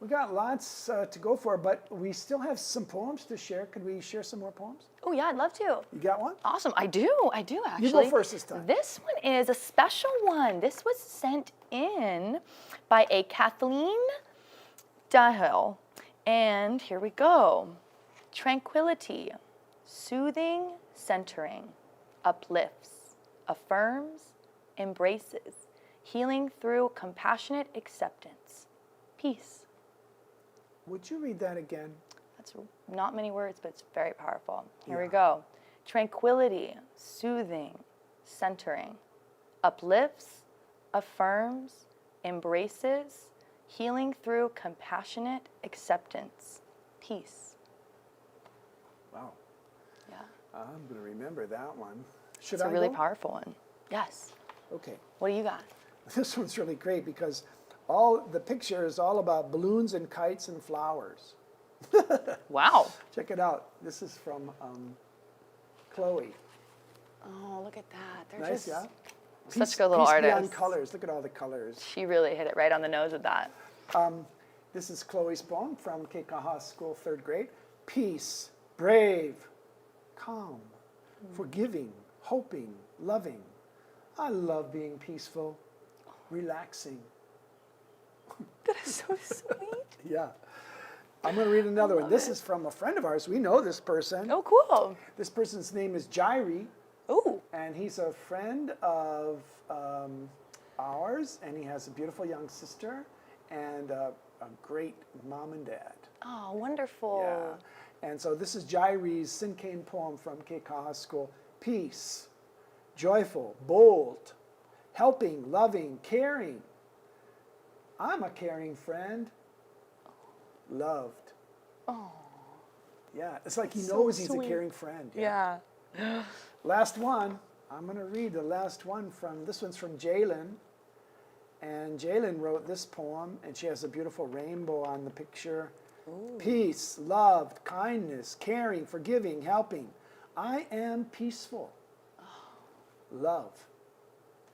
we got lots to go for, but we still have some poems to share. Could we share some more poems? Oh yeah, I'd love to. You got one? Awesome, I do actually. You go first this time. This one is a special one. This was sent in by a Kathleen Dahill. And here we go. Tranquility, soothing, centering, uplifts, affirms, embraces, healing through compassionate acceptance, peace. Would you read that again? That's not many words, but it's very powerful. Here we go. Tranquility, soothing, centering, uplifts, affirms, embraces, healing through compassionate acceptance, peace. Wow. Yeah. I'm going to remember that one. Should It's a I really go? powerful one. Yes. Okay. What do you got? This one's really great because all the picture is all about balloons and kites and flowers. Wow. Check it out. This is from Chloe. Oh, look at that. They're Nice, just yeah? such good little Peace artists. Beyond Colors. Look at all the colors. She really hit it right on the nose with that. This is Chloe's poem from Kekeha School, 3rd grade. Peace, brave, calm, forgiving, hoping, loving. I love being peaceful, relaxing. That is so sweet. Yeah. I'm going to read another one. This is from a friend of ours. We know this person. Oh, cool. This person's name is Jairi, Ooh. and he's a friend of ours, and he has a beautiful young sister and a great mom and dad. Oh, wonderful. Yeah. And so this is Jairi's Sinkane poem from Kekeha School. Peace, joyful, bold, helping, loving, caring. I'm a caring friend. Loved. Oh. Yeah, it's like he So knows he's sweet. a caring friend. Yeah. Last one. I'm going to read the last one this one's from Jalen. And Jalen wrote this poem, and she has a beautiful rainbow on the picture. Ooh. Peace, love, kindness, caring, forgiving, helping. I am peaceful. Love.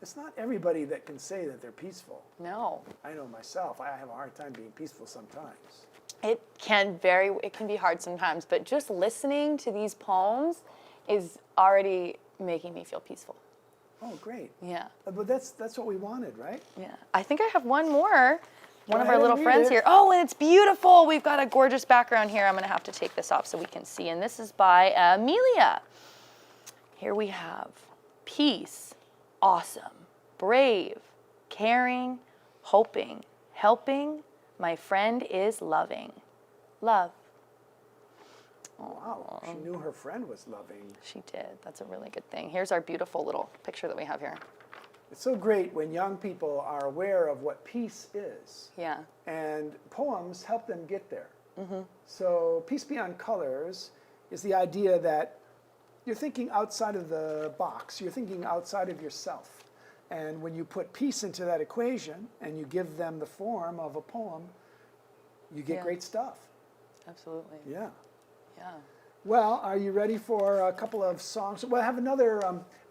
It's not everybody that can say that they're peaceful. No. I know myself. I have a hard time being peaceful sometimes. It can be hard sometimes, but just listening to these poems is already making me feel peaceful. Oh, great. Yeah. But that's what we wanted, right? Yeah. I think I have one more. One of ahead our and little read friends it. here. Oh, and it's beautiful. We've got a gorgeous background here. I'm going to have to take this off so we can see. And this is by Amelia. Here we have peace, awesome, brave, caring, hoping, helping. My friend is loving. Love. Wow, she knew her friend was loving. She did. That's a really good thing. Here's our beautiful little picture that we have here. It's so great when young people are aware of what peace is. Yeah. And poems help them get there. So Peace Beyond Colors is the idea that you're thinking outside of the box. You're thinking outside of yourself. And when you put peace into that equation and you give them the form of a poem, you get great stuff. Absolutely. Yeah. Yeah. Well, are you ready for a couple of songs? We'll have another,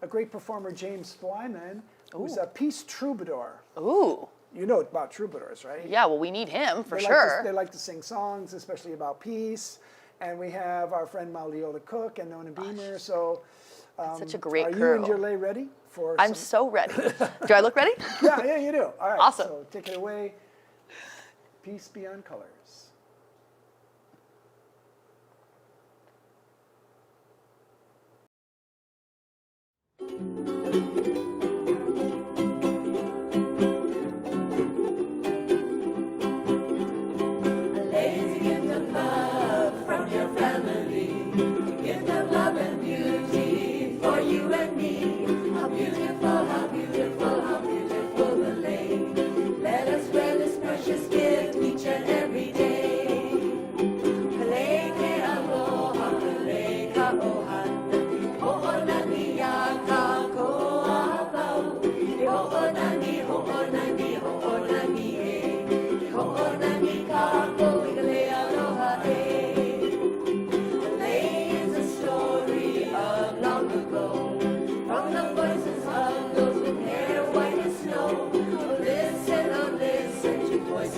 a great performer, James Splyman, who's a peace troubadour. Ooh. You know about troubadours, right? Yeah, well, we need him for They sure. they like to sing songs, especially about peace. And we have our friend Mauliola Cook and Nona Beamer. So, Such a great are crew. you and Jirley ready for? I'm so ready. Do I look ready? Yeah, you do. All right. Awesome. So take it away. Peace Beyond Colors. Let us wear this precious gift each and every day.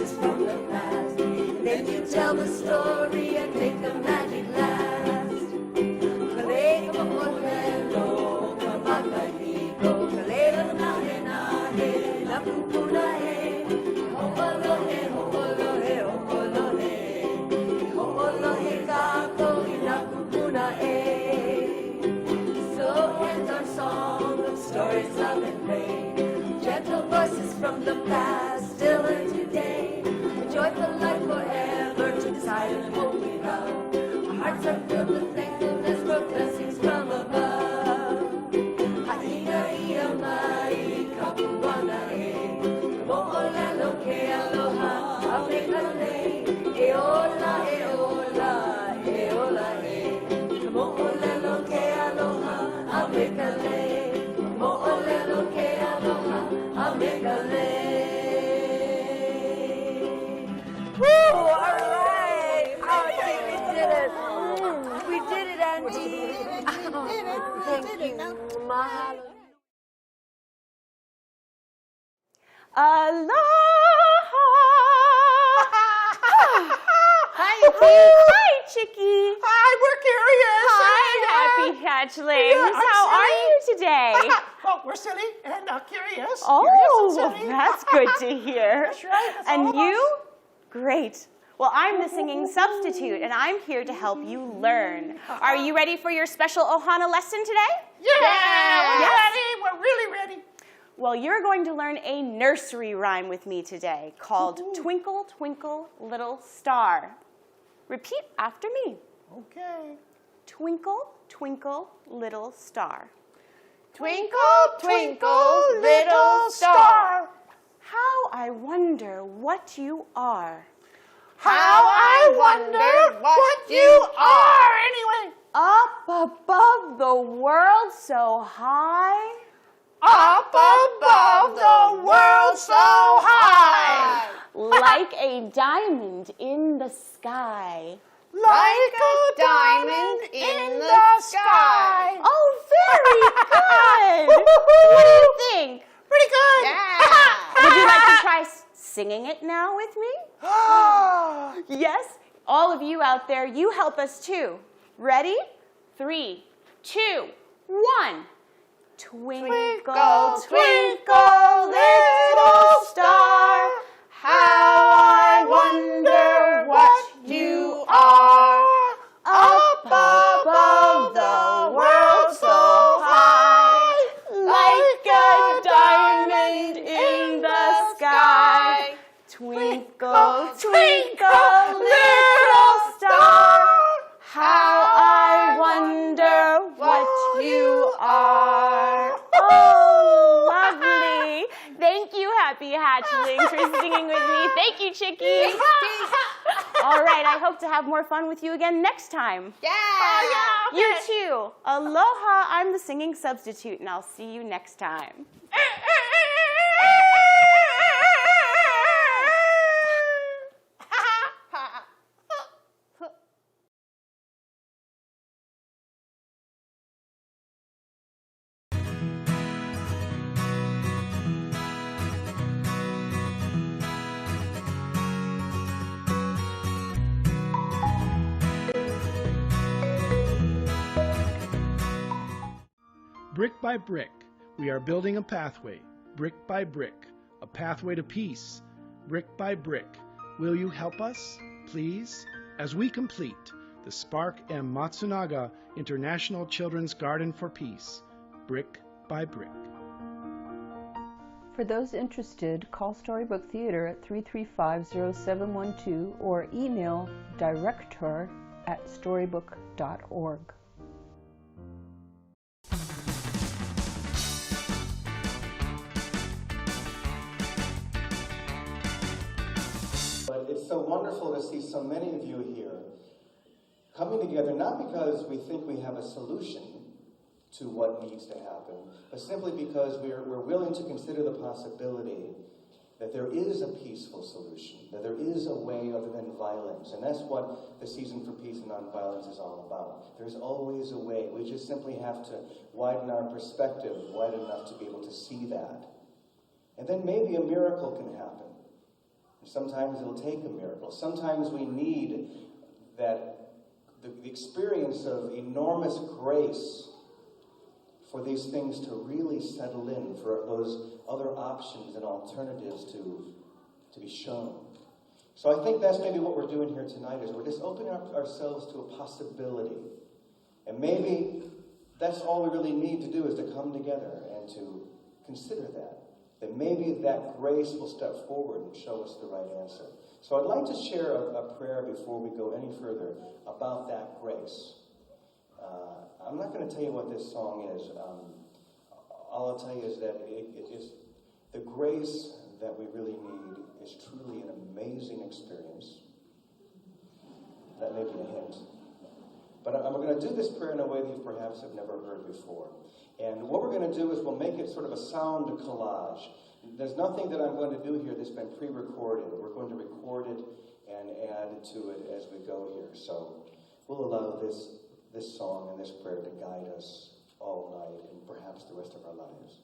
voices from the past. And then you tell the story and make the magic last. So ends our song of stories, love, and pain. Gentle voices from the past, still and today. A joyful life forever to decide and hope we love. Our hearts are filled with thankfulness for blessings from above. Haina ia mai kapuana e, mo'olelo ke aloha, awekale, e ola, e ola, e ola e, mo'olelo ke aloha, awekale, mo'olelo ke aloha, awekale. Woo! All right! Oh, I think we did it. We did it, Andy. Thank you. Mahalo. Aloha! Hi, Hi, Chicky. Hi, we're curious. Hi, happy hatchlings. Yeah, I'm How are silly. you today? Well, we're silly and curious. Oh, Curious and silly. that's good to hear. That's right. That's all And of you? us. Great. Well, I'm the singing substitute, and I'm here to help you learn. Are you ready for your special Ohana lesson today? Yeah, we're Yes. ready. We're really ready. Well, you're going to learn a nursery rhyme with me today called Twinkle, Twinkle, Little Star. Repeat after me. Okay. Twinkle, twinkle, little star. Twinkle, twinkle, little star. How I wonder what you are. How I wonder what you are. Anyway. Up above the world so high. Up above the world so high. Like a diamond in the sky. Like a diamond in the sky. Oh, very good. What do you think? Pretty good. Yeah. Would you like to try singing it now with me? Yes? All of you out there, you help us too. Ready? 3, 2, 1. Twinkle, twinkle, little star, how I wonder what you are. Up above the world so high, like a diamond in the sky. Twinkle, twinkle, little star, how I wonder what you are. Oh, lovely. Thank you, happy hatchlings, for singing with me. Thank you, Chicky. All right, I hope to have more fun with you again next time. Yeah. You too. Aloha, I'm the singing substitute, and I'll see you next time. Brick by brick, we are building a pathway, brick by brick, a pathway to peace, brick by brick. Will you help us, please, as we complete the Spark M. Matsunaga International Children's Garden for Peace, brick by brick. For those interested, call Storybook Theater at 335-0712 or email director@storybook.org. But it's so wonderful to see so many of you here coming together, not because we think we have a solution to what needs to happen, but simply because we're willing to consider the possibility that there is a peaceful solution, that there is a way other than violence. And that's what the Season for Peace and Nonviolence is all about. There's always a way. We just simply have to widen our perspective wide enough to be able to see that. And then maybe a miracle can happen. Sometimes it'll take a miracle. Sometimes we need that the experience of enormous grace for these things to really settle in, for those other options and alternatives to be shown. So I think that's maybe what we're doing here tonight, is we're just opening up ourselves to a possibility. And maybe that's all we really need to do, is to come together and to consider that. That maybe that grace will step forward and show us the right answer. So I'd like to share a prayer before we go any further about that grace. I'm not going to tell you what this song is. All I'll tell you is that it is the grace that we really need is truly an amazing experience. That may be a hint. But I'm going to do this prayer in a way that you perhaps have never heard before. And what we're going to do is we'll make it sort of a sound collage. There's nothing that I'm going to do here that's been pre-recorded. We're going to record it and add to it as we go here. So we'll allow this song and this prayer to guide us all night and perhaps the rest of our lives.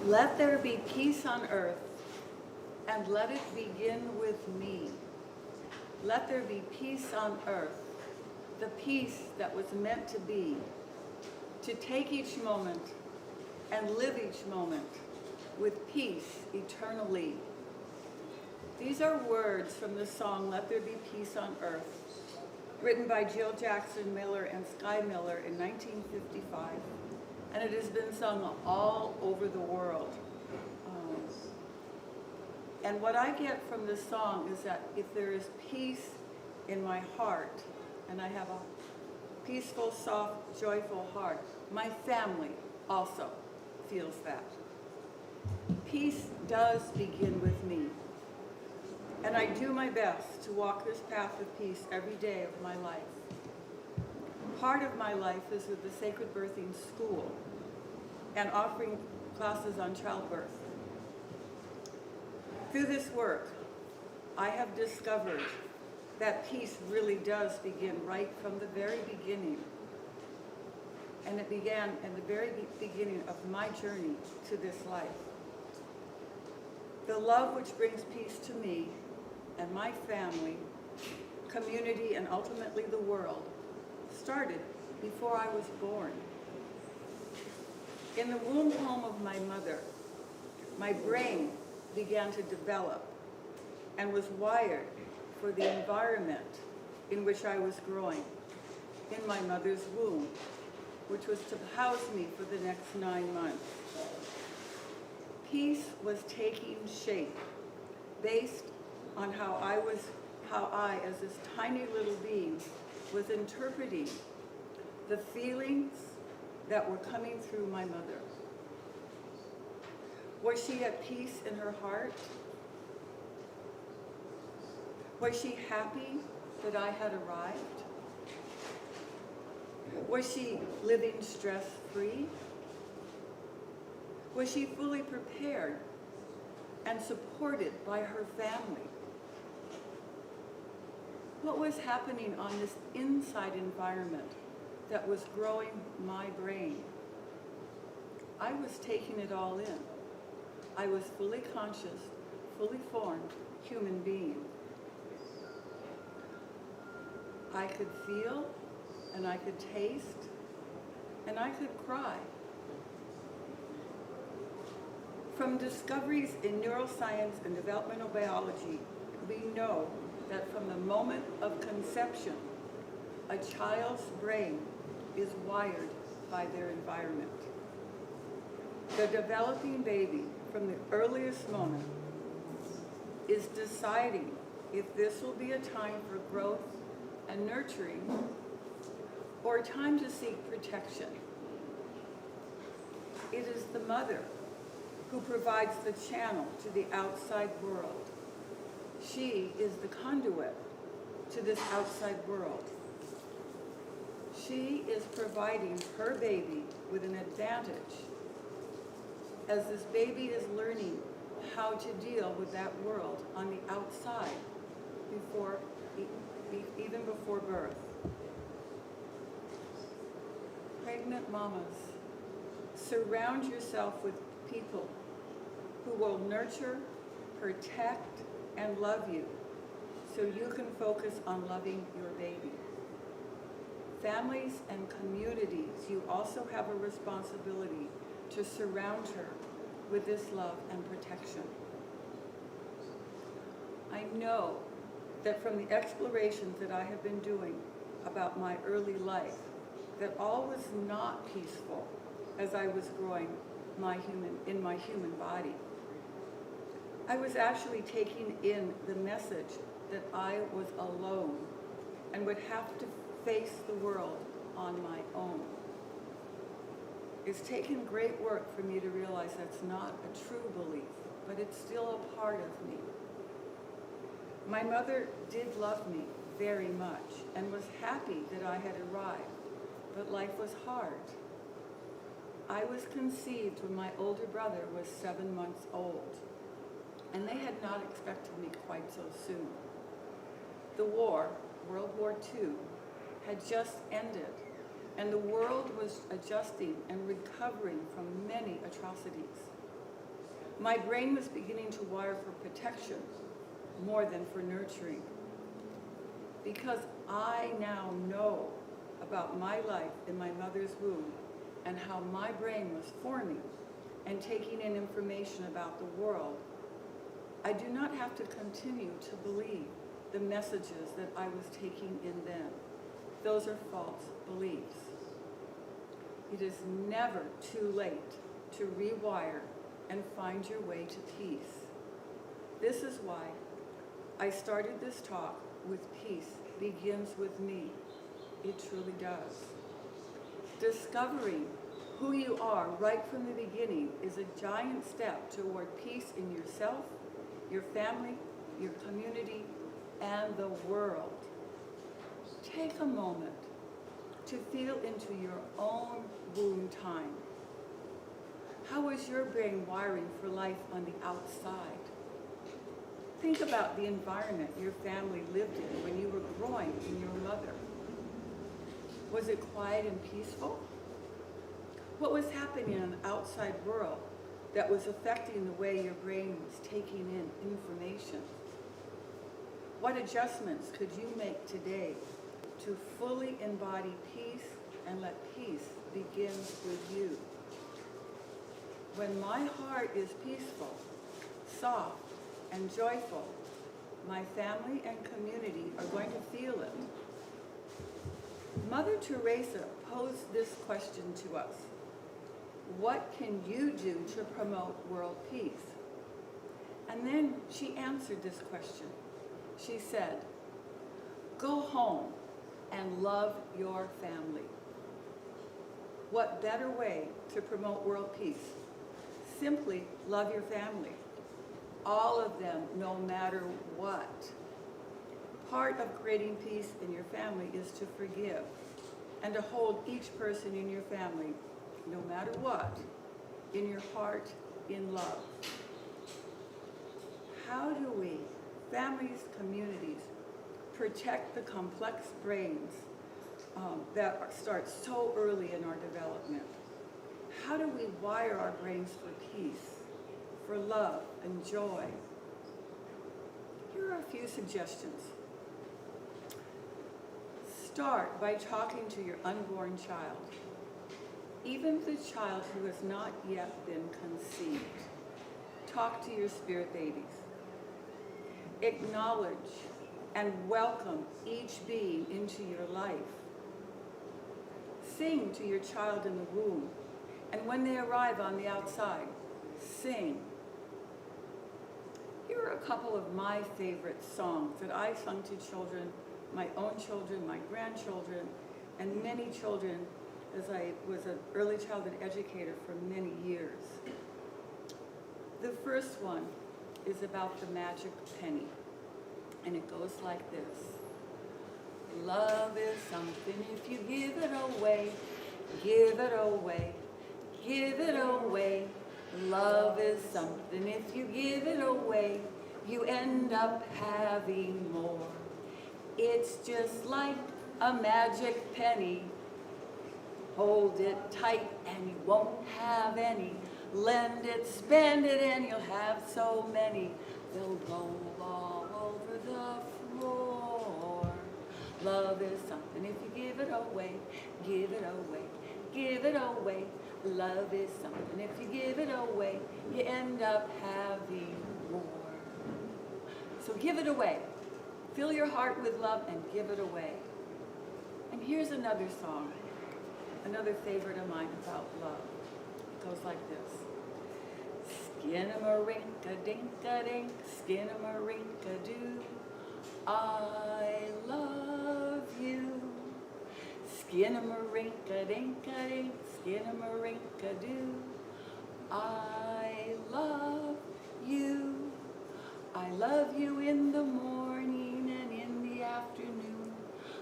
Let there be peace on earth, and let it begin with me. Let there be peace on earth, the peace that was meant to be, to take each moment and live each moment with peace eternally. These are words from the song Let There Be Peace on Earth, written by Jill Jackson Miller and Sky Miller in 1955, and it has been sung all over the world. And what I get from this song is that if there is peace in my heart, and I have a peaceful, soft, joyful heart, my family also feels that. Peace does begin with me. And I do my best to walk this path of peace every day of my life. Part of my life is with the Sacred Birthing School and offering classes on childbirth. Through this work, I have discovered that peace really does begin right from the very beginning. And it began in the very beginning of my journey to this life. The love which brings peace to me and my family, community, and ultimately the world started before I was born. In the womb home of my mother, my brain began to develop and was wired for the environment in which I was growing in my mother's womb, which was to house me for the next 9 months. Peace was taking shape based on how I, as this tiny little being, was interpreting the feelings that were coming through my mother. Was she at peace in her heart? Was she happy that I had arrived? Was she living stress-free? Was she fully prepared and supported by her family? What was happening on this inside environment that was growing my brain? I was taking it all in. I was fully conscious, fully formed human being. I could feel, and I could taste, and I could cry. From discoveries in neuroscience and developmental biology, we know that from the moment of conception, a child's brain is wired by their environment. The developing baby, from the earliest moment, is deciding if this will be a time for growth and nurturing, or a time to seek protection. It is the mother who provides the channel to the outside world. She is the conduit to this outside world. She is providing her baby with an advantage as this baby is learning how to deal with that world on the outside even before birth. Pregnant mamas, surround yourself with people who will nurture, protect, and love you so you can focus on loving your baby. Families and communities, you also have a responsibility to surround her with this love and protection. I know that from the explorations that I have been doing about my early life, that all was not peaceful as I was growing in my human body. I was actually taking in the message that I was alone and would have to face the world on my own. It's taken great work for me to realize that's not a true belief, but it's still a part of me. My mother did love me very much and was happy that I had arrived, but life was hard. I was conceived when my older brother was 7 months old, and they had not expected me quite so soon. The war, World War II, had just ended, and the world was adjusting and recovering from many atrocities. My brain was beginning to wire for protection more than for nurturing. Because I now know about my life in my mother's womb and how my brain was forming and taking in information about the world, I do not have to continue to believe the messages that I was taking in then. Those are false beliefs. It is never too late to rewire and find your way to peace. This is why I started this talk with peace begins with me. It truly does. Discovering who you are right from the beginning is a giant step toward peace in yourself, your family, your community, and the world. Take a moment to feel into your own womb time. How was your brain wiring for life on the outside? Think about the environment your family lived in when you were growing in your mother. Was it quiet and peaceful? What was happening in the outside world that was affecting the way your brain was taking in information? What adjustments could you make today to fully embody peace and let peace begin with you? When my heart is peaceful, soft, and joyful, my family and community are going to feel it. Mother Teresa posed this question to us: what can you do to promote world peace? And then she answered this question. She said, go home and love your family. What better way to promote world peace? Simply love your family. All of them, no matter what. Part of creating peace in your family is to forgive and to hold each person in your family, no matter what, in your heart, in love. How do we, families, communities, protect the complex brains that start so early in our development? How do we wire our brains for peace, for love and joy? Here are a few suggestions. Start by talking to your unborn child, even the child who has not yet been conceived. Talk to your spirit babies. Acknowledge and welcome each being into your life. Sing to your child in the womb, and when they arrive on the outside, sing. Here are a couple of my favorite songs that I sung to children, my own children, my grandchildren, and many children as I was an early childhood educator for many years. The first one is about the magic penny, and it goes like this. Love is something if you give it away, give it away, give it away. Love is something if you give it away, you end up having more. It's just like a magic penny. Hold it tight and you won't have any. Lend it, spend it, and you'll have so many. They'll go all over the floor. Love is something if you give it away, give it away, give it away. Love is something if you give it away, you end up having more. So give it away. Fill your heart with love and give it away. And here's another song, another favorite of mine about love. It goes like this. Skin-a-ma-rink-a-dink-a-dink, skin-a-ma-rink-a-doo. I love you. Skin-a-ma-rink-a-dink-a-dink, skin-a-ma-rink-a-doo. I love you. I love you in the morning and in the afternoon.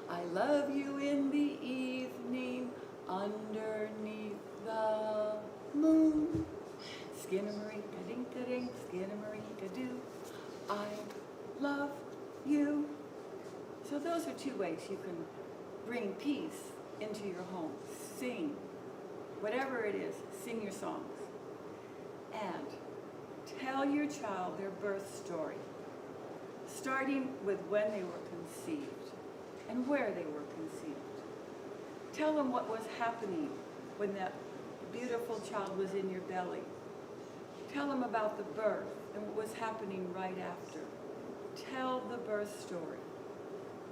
I love you in the evening underneath the moon. Skin-a-ma-rink-a-dink-a-dink, skin-a-ma-rink-a-doo. I love you. So those are two ways you can bring peace into your home. Sing. Whatever it is, sing your songs. And Tell your child their birth story, starting with when they were conceived and where they were conceived. Tell them what was happening when that beautiful child was in your belly. Tell them about the birth and what was happening right after. Tell the birth story,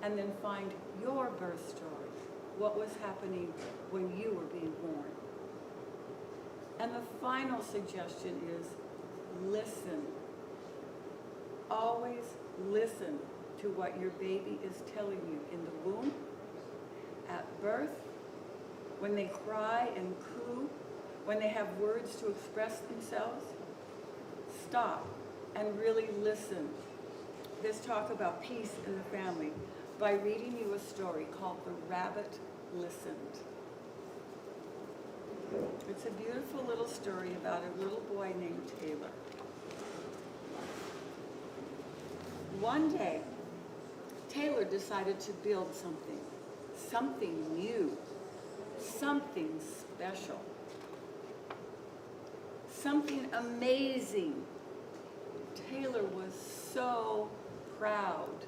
and then find your birth story, what was happening when you were being born. And the final suggestion is listen. Always listen to what your baby is telling you in the womb, at birth, when they cry and coo, when they have words to express themselves. Stop and really listen. This talk about peace in the family by reading you a story called The Rabbit Listened. It's a beautiful little story about a little boy named Taylor. One day, Taylor decided to build something new, something special, something amazing. Taylor was so proud.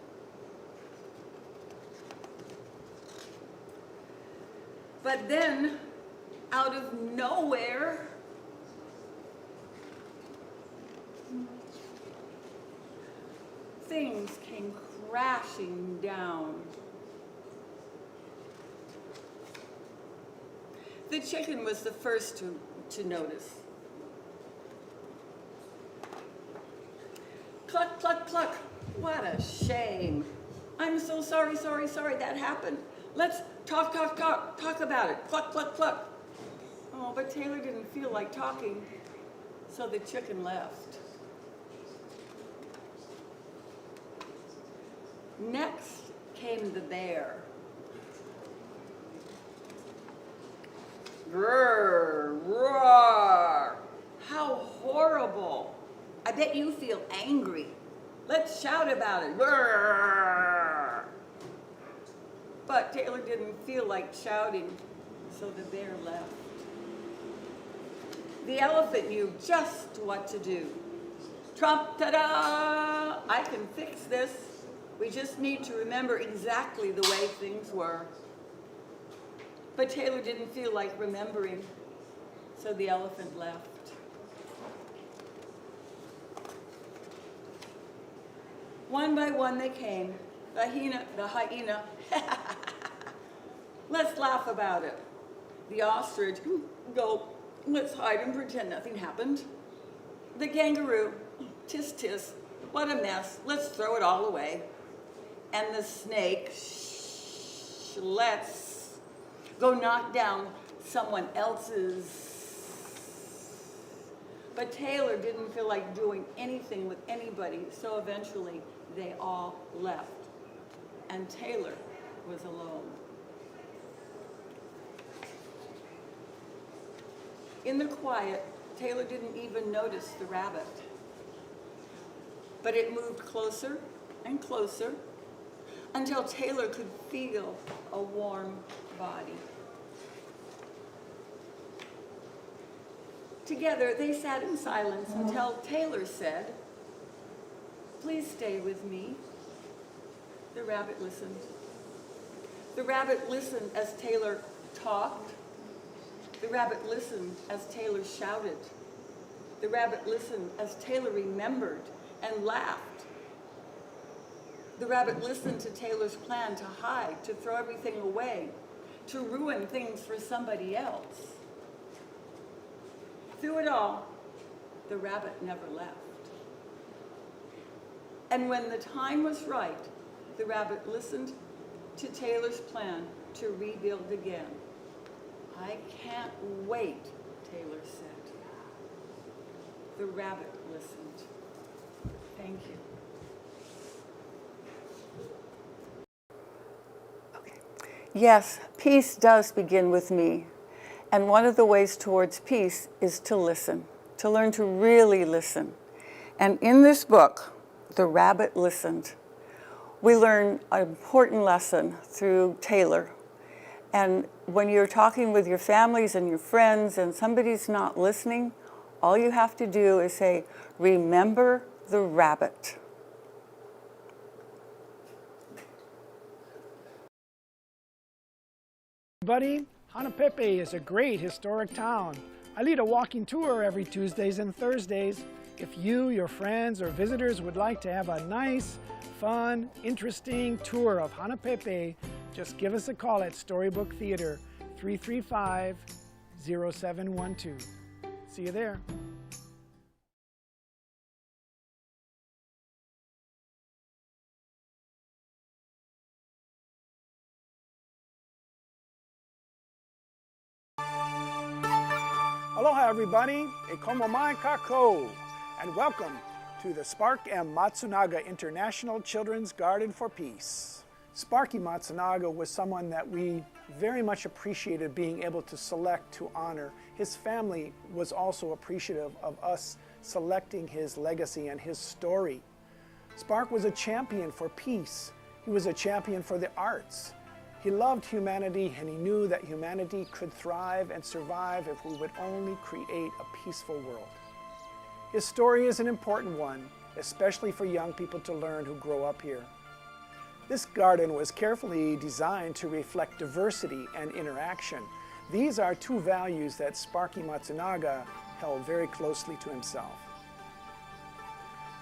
But then, out of nowhere, things came crashing down. The chicken was the first to notice. Cluck, cluck, cluck. What a shame. I'm so sorry that happened. Let's talk about it. Cluck, cluck, cluck. Oh, but Taylor didn't feel like talking, so the chicken left. Next came the bear. Grrr, roar. How horrible. I bet you feel angry. Let's shout about it. Grrr. But Taylor didn't feel like shouting, so the bear left. The elephant knew just what to do. Trump, ta-da! I can fix this. We just need to remember exactly the way things were. But Taylor didn't feel like remembering, so the elephant left. One by one they came. The hyena. Let's laugh about it. The ostrich, go, let's hide and pretend nothing happened. The kangaroo, tis tis, what a mess, let's throw it all away. And the snake, shh, let's go knock down someone else's. But Taylor didn't feel like doing anything with anybody, so eventually they all left. And Taylor was alone. In the quiet, Taylor didn't even notice the rabbit. But it moved closer and closer until Taylor could feel a warm body. Together, they sat in silence until Taylor said, "Please stay with me." The rabbit listened. The rabbit listened as Taylor talked. The rabbit listened as Taylor shouted. The rabbit listened as Taylor remembered and laughed. The rabbit listened to Taylor's plan to hide, to throw everything away, to ruin things for somebody else. Through it all, the rabbit never left. And when the time was right, the rabbit listened to Taylor's plan to rebuild again. "I can't wait," Taylor said. The rabbit listened. Thank you. Yes, peace does begin with me. And one of the ways towards peace is to listen, to learn to really listen. And in this book, The Rabbit Listened, we learn an important lesson through Taylor. And when you're talking with your families and your friends and somebody's not listening, All you have to do is say, remember the rabbit. Everybody, Hanapepe is a great historic town. I lead a walking tour every Tuesdays and Thursdays. If you, your friends, or visitors would like to have a nice, fun, interesting tour of Hanapepe, just give us a call at Storybook Theater, 335-0712. See you there. Aloha everybody, e komo mai kako, and welcome to the Spark M. Matsunaga International Children's Garden for Peace. Sparky Matsunaga was someone that we very much appreciated being able to select to honor. His family was also appreciative of us selecting his legacy and his story. Spark was a champion for peace. He was a champion for the arts. He loved humanity, and he knew that humanity could thrive and survive if we would only create a peaceful world. His story is an important one, especially for young people to learn who grow up here. This garden was carefully designed to reflect diversity and interaction. These are two values that Sparky Matsunaga held very closely to himself.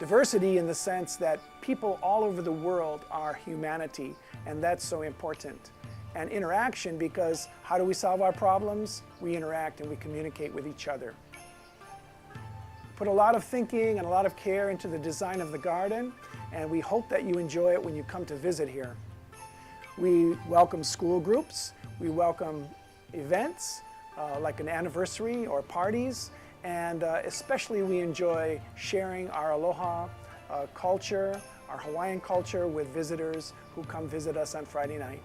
Diversity in the sense that people all over the world are humanity, and that's so important. And interaction because how do we solve our problems? We interact and we communicate with each other. Put a lot of thinking and a lot of care into the design of the garden, and we hope that you enjoy it when you come to visit here. We welcome school groups, we welcome events like an anniversary or parties, and especially we enjoy sharing our aloha culture, our Hawaiian culture with visitors who come visit us on Friday night.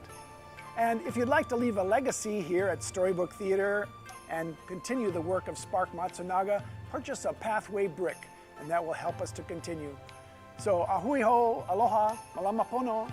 And if you'd like to leave a legacy here at Storybook Theater and continue the work of Spark Matsunaga, purchase a Pathway brick, and that will help us to continue. So ahui ho, aloha, malama pono.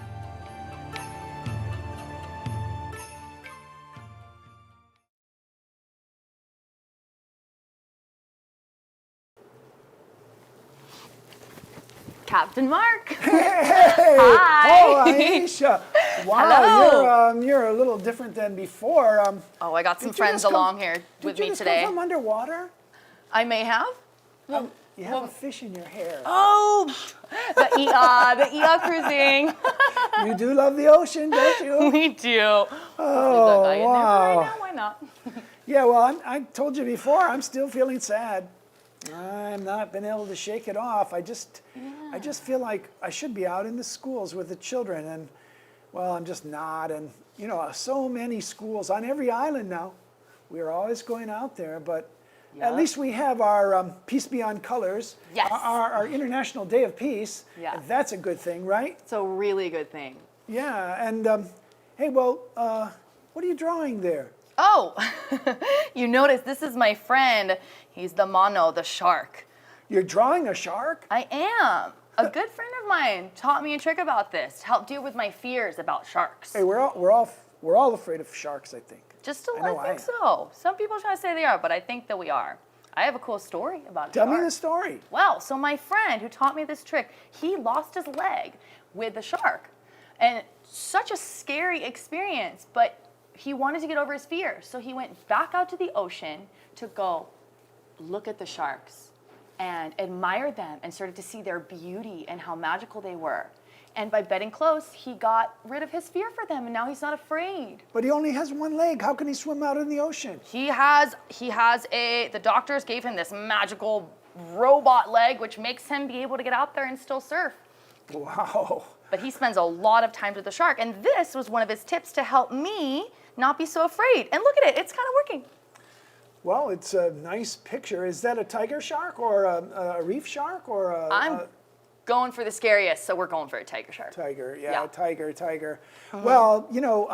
Captain Mark. Hey! Hi. Oh, Aisha. Wow, Hello. You're a little different than before. Oh, I got some Did you friends just come- along here with Did you me just today. come from underwater? I may have. You have a fish in your hair. Oh, the EA cruising. You do love the ocean, don't you? We do. Oh, wow. Why not? Yeah, well, I told you before, I'm still feeling sad. I've not been able to shake it off. I just feel like I should be out in the schools with the children, and well, I'm just not. And you know, so many schools on every island now. We're always going out there, but at least we have our Peace Beyond Colors, Yes. our International Day of Peace. Yeah. And that's a good thing, right? It's a really good thing. Yeah, and hey, well, what are you drawing there? Oh, you notice this is my friend. He's the mono, the shark. You're drawing a shark? I am. A good friend of mine taught me a trick about this to help deal with my fears about sharks. Hey, we're all afraid of sharks, I think. Just a I know little, I think I am. so. Some people try to say they are, but I think that we are. I have a cool story about a Tell shark. me the story. Well, so my friend who taught me this trick, he lost his leg with the shark. And such a scary experience, but he wanted to get over his fear. So he went back out to the ocean to go look at the sharks and admire them and started to see their beauty and how magical they were. And by getting close, he got rid of his fear for them, and now he's not afraid. But he only has one leg. How can he swim out in the ocean? The doctors gave him this magical robot leg, which makes him be able to get out there and still surf. Wow. But he spends a lot of time with the shark, and this was one of his tips to help me not be so afraid. And look at it, it's kind of working. Well, it's a nice picture. Is that a tiger shark or a reef shark or a... I'm going for the scariest, so we're going for a tiger shark. Tiger, yeah, Yeah. tiger. Well, you know,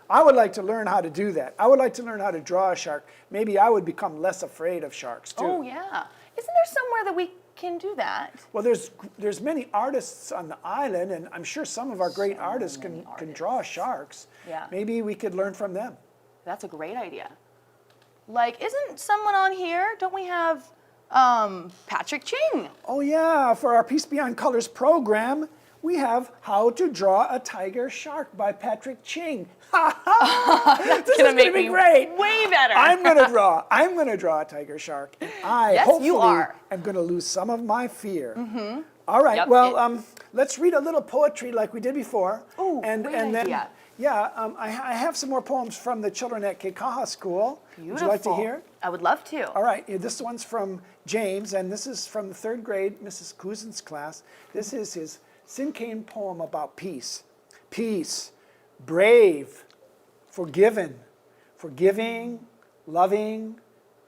I would like to learn how to do that. I would like to learn how to draw a shark. Maybe I would become less afraid of sharks, too. Oh, yeah. Isn't there somewhere that we can do that? Well, there's many artists on the island, and I'm sure some of our great artists can draw sharks. Yeah. Maybe we could learn from them. That's a great idea. Like, isn't someone on here, don't we have Patrick Ching. Oh yeah, for our Peace Beyond Colors program, we have How to Draw a Tiger Shark by Patrick Ching. Ha ha! This is gonna gonna make be me great. way better. I'm gonna draw a tiger shark, and I Yes, hopefully you are. am gonna lose some of my fear. All right. Yep, Well, let's read a little poetry like we did before. Ooh, and great then idea. yeah, I have some more poems from the children at Kekeha School. Beautiful. Would you like to hear? I would love to. All right, this one's from James, and this is from the 3rd grade, Mrs. Cousin's class. This is his Sinkane poem about peace. Peace, brave, forgiven, forgiving, loving,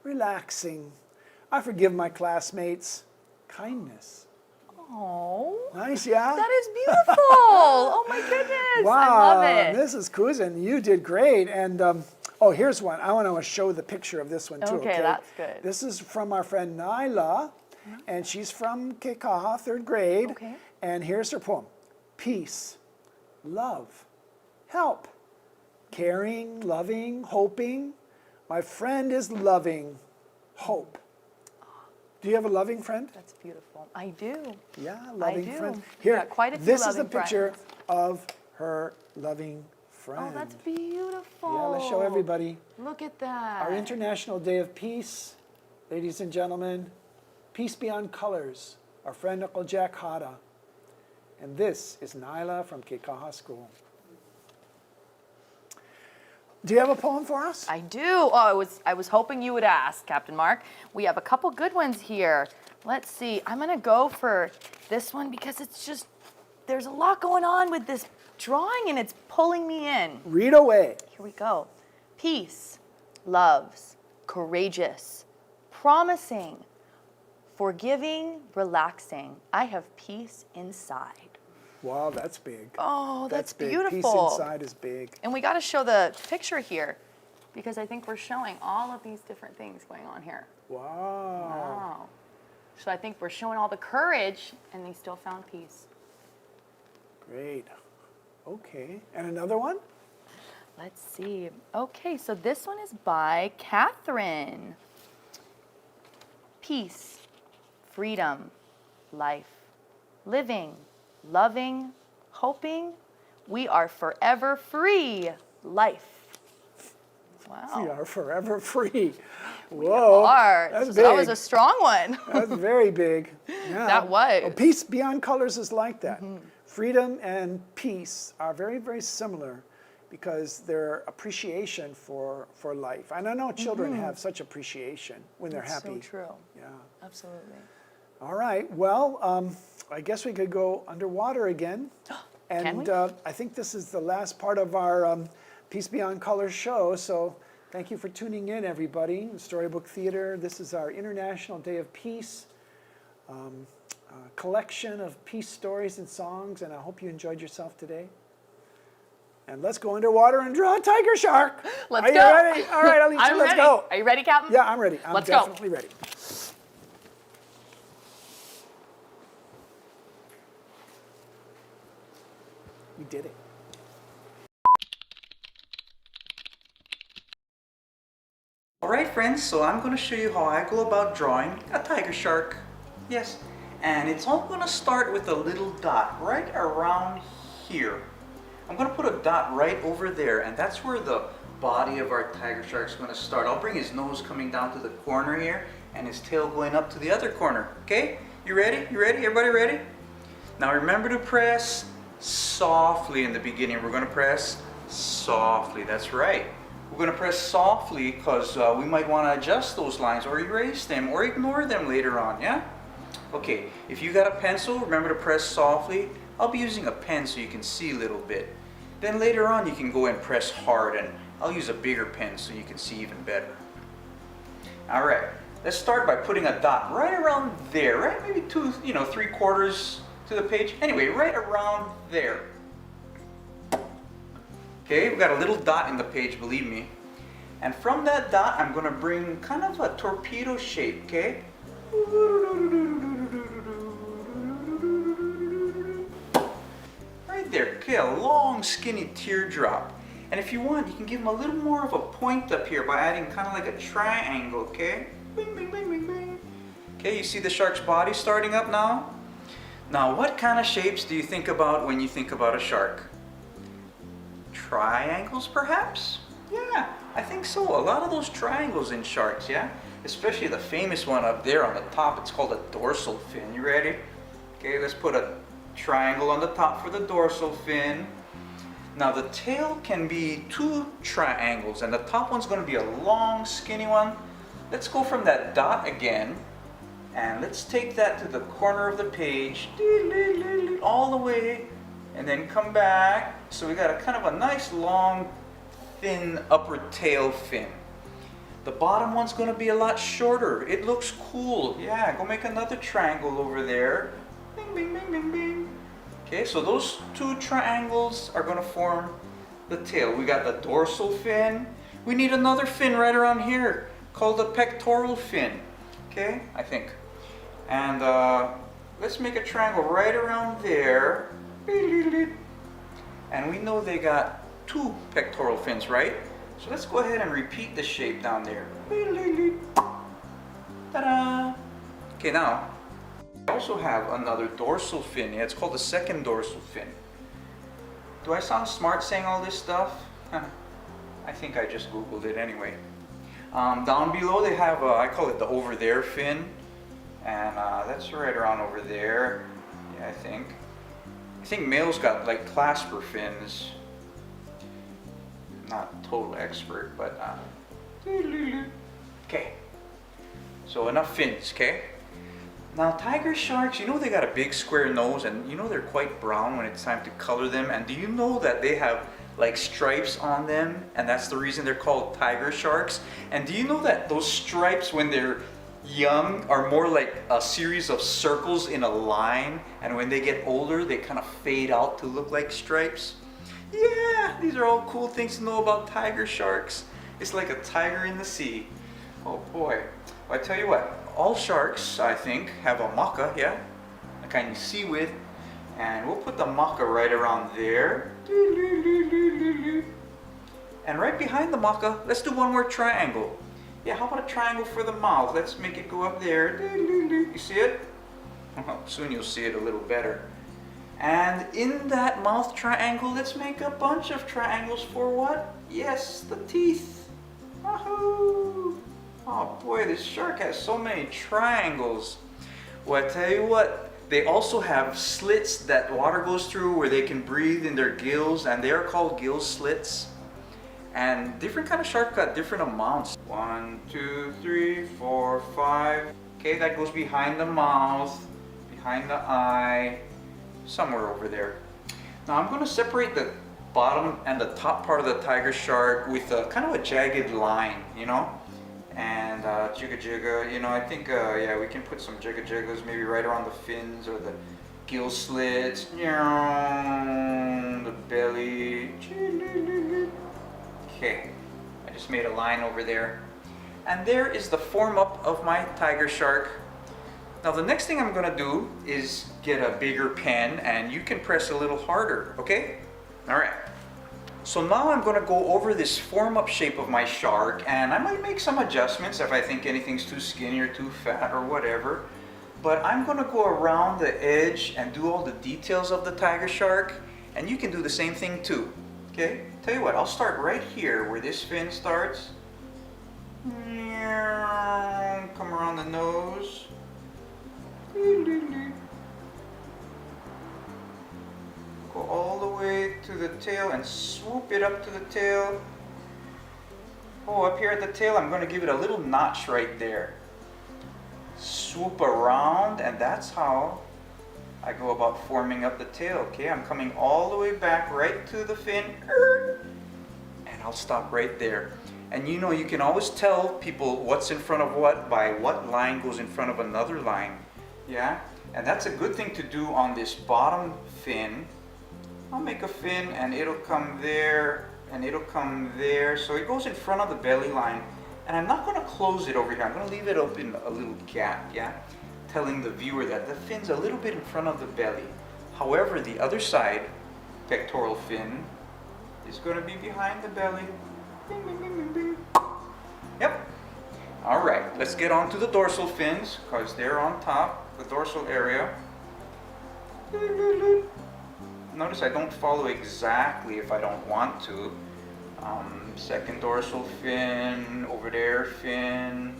relaxing. I forgive my classmates. Kindness. Oh, Nice, yeah? that is beautiful. Oh my goodness. Wow, I love it. Mrs. Cousin, you did great. And oh, here's one. I want to show the picture of this one too. Okay, that's good. This is from our friend Nyla, and she's from Kekeha, 3rd grade. Okay. And here's her poem: peace, love, help, caring, loving, hoping. My friend is loving, hope. Do you have a loving friend? That's beautiful. I do. Yeah, loving do. friend. We've Here, got quite a few this is a loving picture friends. of her loving friend. Oh, that's beautiful. Yeah, let's show everybody. Look at that. Our International Day of Peace, ladies and gentlemen, Peace Beyond Colors, our friend Uncle Jack Hada. And this is Nyla from Kekeha School. Do you have a poem for us? I do. Oh, I was hoping you would ask, Captain Mark. We have a couple good ones here. Let's see. I'm going to go for this one because it's just, there's a lot going on with this drawing and it's pulling me in. Read away. Here we go. Peace, loves, courageous, promising, forgiving, relaxing. I have peace inside. Wow, that's big. Oh, that's big. beautiful. Peace inside is big. And we got to show the picture here because I think we're showing all of these different things going on here. Wow. Wow. So I think we're showing all the courage and they still found peace. Great. Okay. And another one? Let's see. Okay, so this one is by Catherine. Peace, freedom, life, living, loving, hoping, we are forever free. Life. Wow. We are forever free. We Whoa. are. That's So big. that was a strong one. That's very big. Yeah. That was. Well, Peace Beyond Colors is like that. Freedom and peace are very, very similar because their appreciation for life. And I know children have such appreciation when they're That's happy. so true. Yeah. Absolutely. All right. Well, I guess we could go underwater again. Can we? I think this is the last part of our Peace Beyond Colors show. So thank you for tuning in, everybody. Storybook Theater. This is our International Day of Peace collection of peace stories and songs. And I hope you enjoyed yourself today. And let's go underwater and draw a tiger shark. Let's Are go. you ready? All right, Alicia, I'm let's ready. go. Are you ready, Captain? Yeah, I'm ready. I'm Let's go. definitely ready. We did it. Alright friends, so I'm going to show you how I go about drawing a tiger shark. Yes, and it's all going to start with a little dot right around here. I'm going to put a dot right over there, and that's where the body of our tiger shark is going to start. I'll bring his nose coming down to the corner here and his tail going up to the other corner. Okay? You ready? You ready? Everybody ready? Now remember to press softly in the beginning. We're going to press softly. That's right. We're going to press softly because we might want to adjust those lines or erase them or ignore them later on, yeah? Okay, if you got a pencil, remember to press softly. I'll be using a pen so you can see a little bit. Then later on you can go and press hard, and I'll use a bigger pen so you can see even better. Alright, let's start by putting a dot right around there, right? Maybe 3/4 to the page. Anyway, right around there. Okay, we've got a little dot in the page, believe me. And from that dot, I'm going to bring kind of a torpedo shape, okay? Right there, okay, a long skinny teardrop. And if you want, you can give them a little more of a point up here by adding kind of like a triangle, okay? Bing, bing, bing, bing, bing. Okay, you see the shark's body starting up now? Now, what kind of shapes do you think about when you think about a shark? Triangles, perhaps? Yeah, I think so. A lot of those triangles in sharks, yeah? Especially the famous one up there on the top. It's called a dorsal fin. You ready? Okay, let's put a triangle on the top for the dorsal fin. Now the tail can be 2 triangles, and the top one's going to be a long, skinny one. Let's go from that dot again, and let's take that to the corner of the page, all the way, and then come back. So we got a kind of a nice, long, thin upper tail fin. The bottom one's going to be a lot shorter. It looks cool. Yeah, go make another triangle over there. Bing, bing, bing, bing, bing. Okay, so those 2 triangles are going to form the tail. We got the dorsal fin. We need another fin right around here called the pectoral fin. Okay, I think. And let's make a triangle right around there. And we know they got 2 pectoral fins, right? So let's go ahead and repeat the shape down there. Ta-da! Okay, now, I also have another dorsal fin. Yeah, it's called the second dorsal fin. Do I sound smart saying all this stuff? I think I just Googled it anyway. Down below they have, I call it the over there fin. And that's right around over there. Yeah, I think males got like clasper fins. Not total expert, but okay. So enough fins, okay? Now tiger sharks, you know they got a big square nose, and you know they're quite brown when it's time to color them. And do you know that they have like stripes on them, and that's the reason they're called tiger sharks? And do you know that those stripes when they're young are more like a series of circles in a line, and when they get older they kind of fade out to look like stripes? Yeah, these are all cool things to know about tiger sharks. It's like a tiger in the sea. Oh boy. Well, I tell you what, all sharks, I think, have a maka, yeah? A kind you see with. And we'll put the maka right around there. And right behind the maka, let's do one more triangle. Yeah, how about a triangle for the mouth? Let's make it go up there. You see it? Soon you'll see it a little better. And in that mouth triangle, let's make a bunch of triangles for what? Yes, the teeth. Wahoo! Oh boy, this shark has so many triangles. Well, I tell you what, they also have slits that water goes through where they can breathe in their gills, and they are called gill slits. And different kind of shark got different amounts. 1, 2, 3, 4, 5. Okay, that goes behind the mouth, behind the eye, somewhere over there. Now I'm going to separate the bottom and the top part of the tiger shark with a kind of a jagged line, you know? And jigga jigga, you know, I think, yeah, we can put some jigga jiggas maybe right around the fins or the gill slits, the belly. Okay, I just made a line over there. And there is the form up of my tiger shark. Now the next thing I'm going to do is get a bigger pen, and you can press a little harder, okay? Alright. So now I'm going to go over this form up shape of my shark, and I might make some adjustments if I think anything's too skinny or too fat or whatever. But I'm going to go around the edge and do all the details of the tiger shark, and you can do the same thing too. Okay? Tell you what, I'll start right here where this fin starts. Come around the nose. Go all the way to the tail and swoop it up to the tail. Oh, up here at the tail, I'm going to give it a little notch right there. Swoop around, and that's how I go about forming up the tail. Okay, I'm coming all the way back right to the fin, and I'll stop right there. And you know, you can always tell people what's in front of what by what line goes in front of another line. Yeah, and that's a good thing to do on this bottom fin. I'll make a fin, and it'll come there, and it'll come there. So it goes in front of the belly line. And I'm not going to close it over here. I'm going to leave it open a little gap, yeah? Telling the viewer that the fin's a little bit in front of the belly. However, the other side, pectoral fin, is going to be behind the belly. Bing, bing, bing, bing, bing. Yep. All right, let's get on to the dorsal fins because they're on top, the dorsal area. Notice I don't follow exactly if I don't want to. Second dorsal fin, over there fin.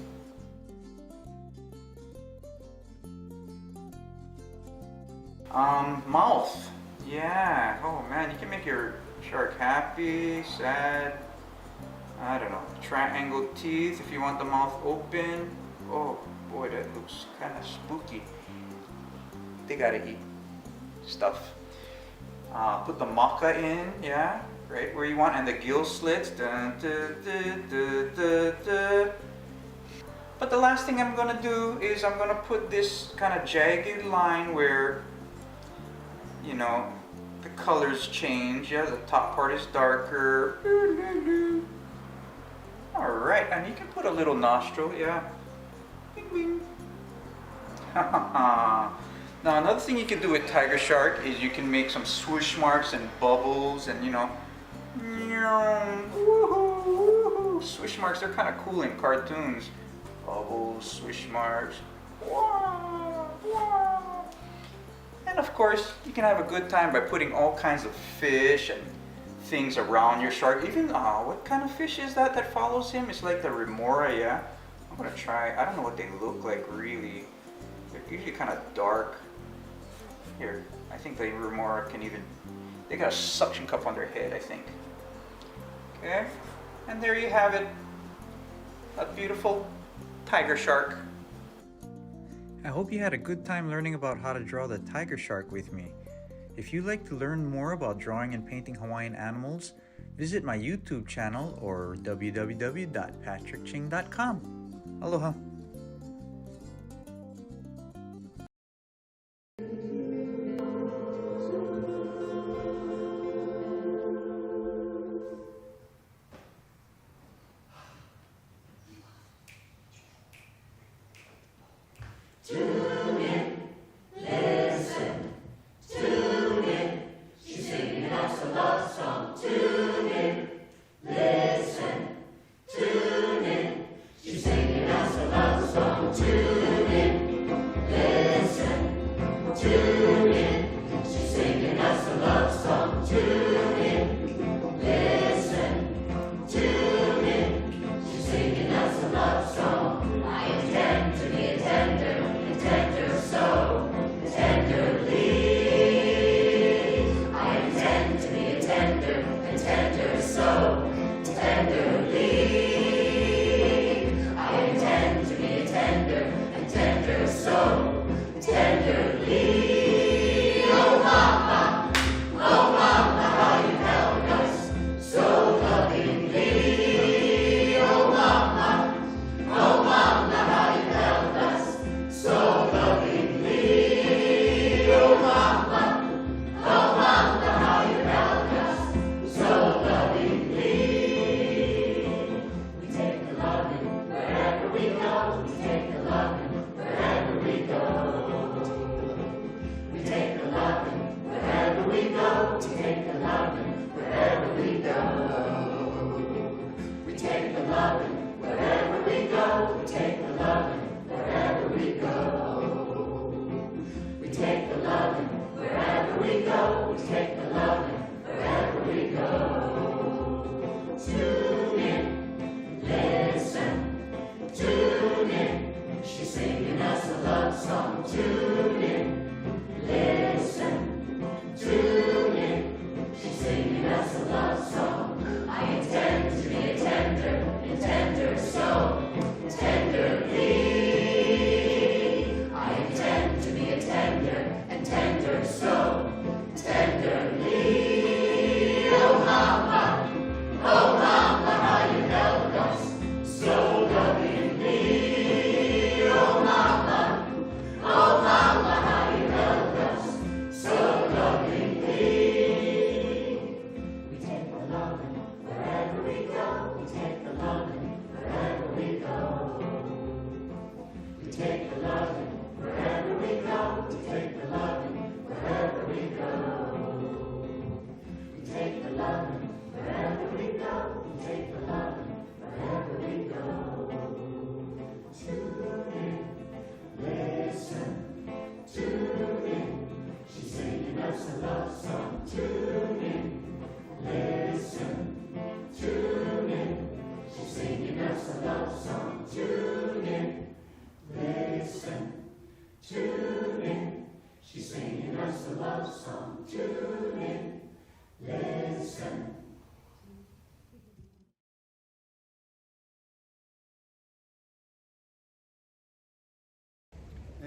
Mouth. Yeah, oh man, you can make your shark happy, sad, I don't know, triangle teeth if you want the mouth open. Oh boy, that looks kind of spooky. They gotta eat stuff. Put the maca in, yeah, right where you want, and the gill slits. Dun, dun, dun, dun, dun, dun. But the last thing I'm gonna do is I'm gonna put this kind of jagged line where, you know, the colors change. Yeah, the top part is darker. All right, and you can put a little nostril, yeah. Bing, bing. Now another thing you can do with tiger shark is you can make some swoosh marks and bubbles and, you know, woohoo. Swish marks, they're kind of cool in cartoons. Bubbles, swish marks. And of course, you can have a good time by putting all kinds of fish and things around your shark. Even, what kind of fish is that that follows him? It's like the remora, yeah? I'm gonna try, I don't know what they look like really. They're usually kind of dark. Here, I think the remora can even, they got a suction cup on their head, I think. Okay, and there you have it. A beautiful tiger shark. I hope you had a good time learning about how to draw the tiger shark with me. If you'd like to learn more about drawing and painting Hawaiian animals, visit my YouTube channel or www.patrickching.com. Aloha.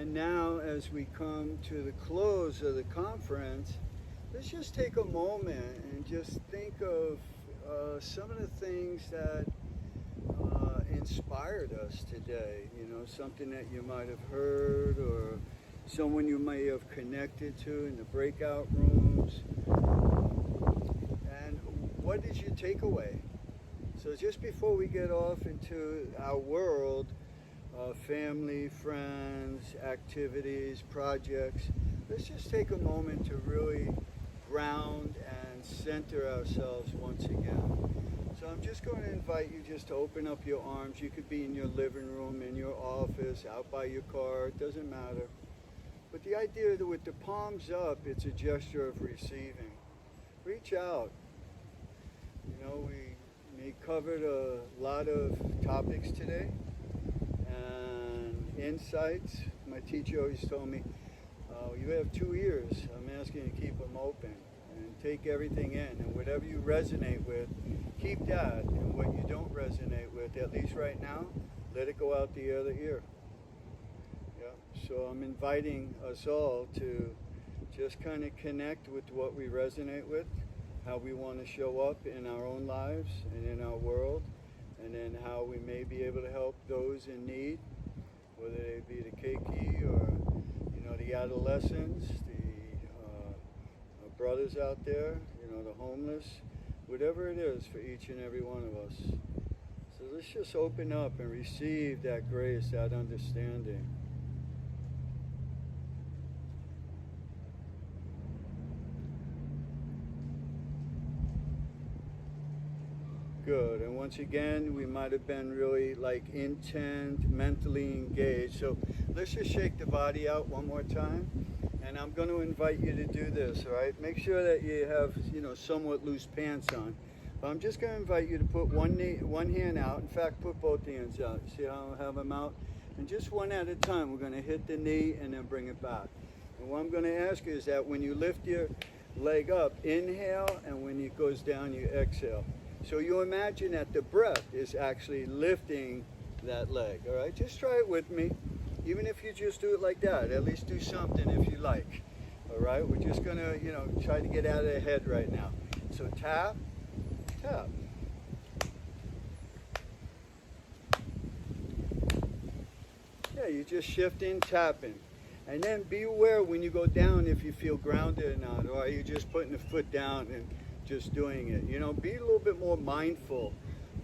And now, as we come to the close of the conference, let's just take a moment and just think of some of the things that inspired us today. You know, something that you might have heard or someone you may have connected to in the breakout rooms. And what is your takeaway? So just before we get off into our world, family, friends, activities, projects, let's just take a moment to really ground and center ourselves once again. So I'm just going to invite you just to open up your arms. You could be in your living room, in your office, out by your car, it doesn't matter. But the idea that with the palms up, it's a gesture of receiving. Reach out. You know, we covered a lot of topics today and insights. My teacher always told me, you have 2 ears. I'm asking you to keep them open and take everything in. And whatever you resonate with, keep that. And what you don't resonate with, at least right now, let it go out the other ear. Yeah. So I'm inviting us all to just kind of connect with what we resonate with, how we want to show up in our own lives and in our world, and then how we may be able to help those in need, whether they be the keiki or, you know, the adolescents, the brothers out there, you know, the homeless, whatever it is for each and every one of us. So let's just open up and receive that grace, that understanding. Good. And once again, we might have been really like intent, mentally engaged. So let's just shake the body out one more time. And I'm going to invite you to do this, all right? Make sure that you have, you know, somewhat loose pants on. But I'm just going to invite you to put one hand out. In fact, put both hands out. See how I have them out? And just one at a time, we're going to hit the knee and then bring it back. And what I'm going to ask you is that when you lift your leg up, inhale, and when it goes down, you exhale. So you imagine that the breath is actually lifting that leg, all right? Just try it with me. Even if you just do it like that, at least do something if you like, all right? We're just gonna, you know, try to get out of the head right now. So tap, tap. Yeah, you're just shifting, tapping. And then be aware when you go down if you feel grounded or not, or are you just putting the foot down and just doing it. You know, be a little bit more mindful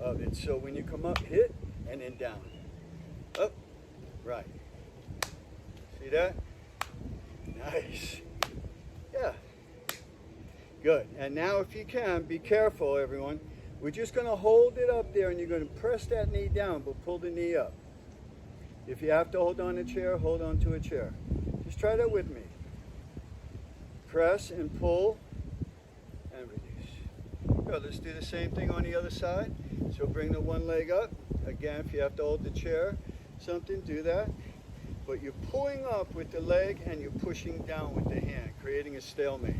of it. So when you come up, hit, and then down. Up, right. See that? Nice. Yeah. Good. And now if you can, be careful, everyone. We're just going to hold it up there, and you're going to press that knee down, but pull the knee up. If you have to hold on a chair, hold on to a chair. Just try that with me. Press and pull. Good. Let's do the same thing on the other side. So bring the one leg up. Again, if you have to hold the chair, something, do that. But you're pulling up with the leg and you're pushing down with the hand, creating a stalemate.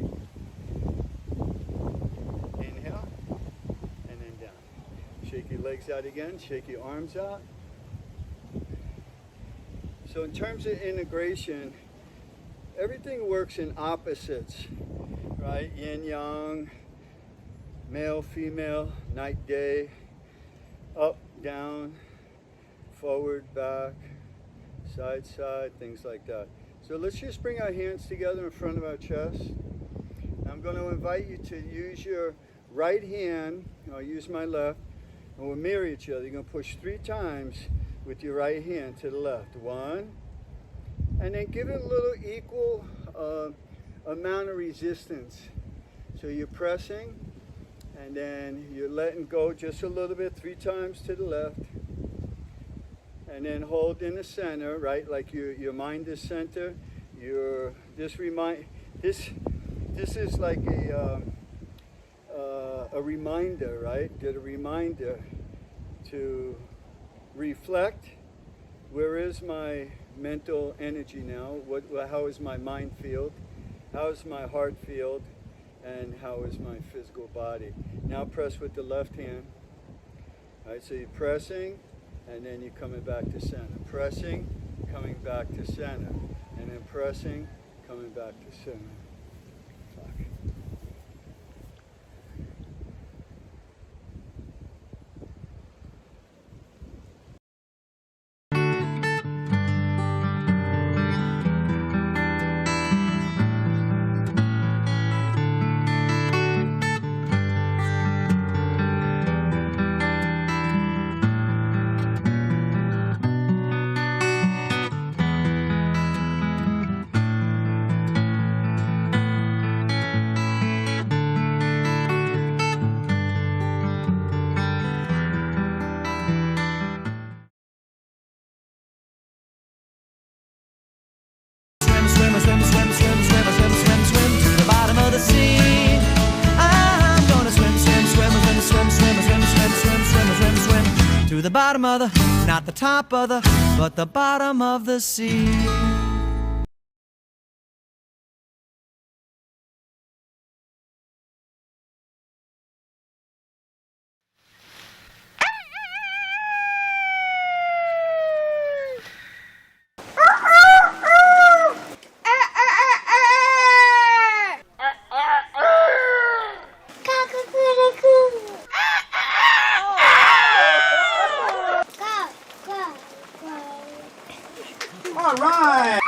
Inhale, and then down. Shake your legs out again, shake your arms out. So in terms of integration, everything works in opposites, right? Yin, yang, male, female, night, day, up, down, forward, back, side, side, things like that. So let's just bring our hands together in front of our chest. I'm going to invite you to use your right hand, I'll use my left, and we'll mirror each other. You're going to push 3 times with your right hand to the left. 1, and then give it a little equal amount of resistance. So you're pressing, and then you're letting go just a little bit, 3 times to the left. And then hold in the center, right? Like your mind is center. This is like a reminder, right? Get a reminder to reflect. Where is my mental energy now? How is my mind field? How is my heart field? And how is my physical body? Now press with the left hand. All right, so you're pressing, and then you're coming back to center. Pressing, coming back to center. And then pressing, coming back to center. Fuck. Swim, swim, swim, swim, swim, swim, swim, swim, swim to the bottom of the sea. I'm gonna swim, swim, swim, swim, swim, swim, swim, swim, swim, swim, swim, swim to the bottom of the, not the top of the, but the bottom of the sea. All right.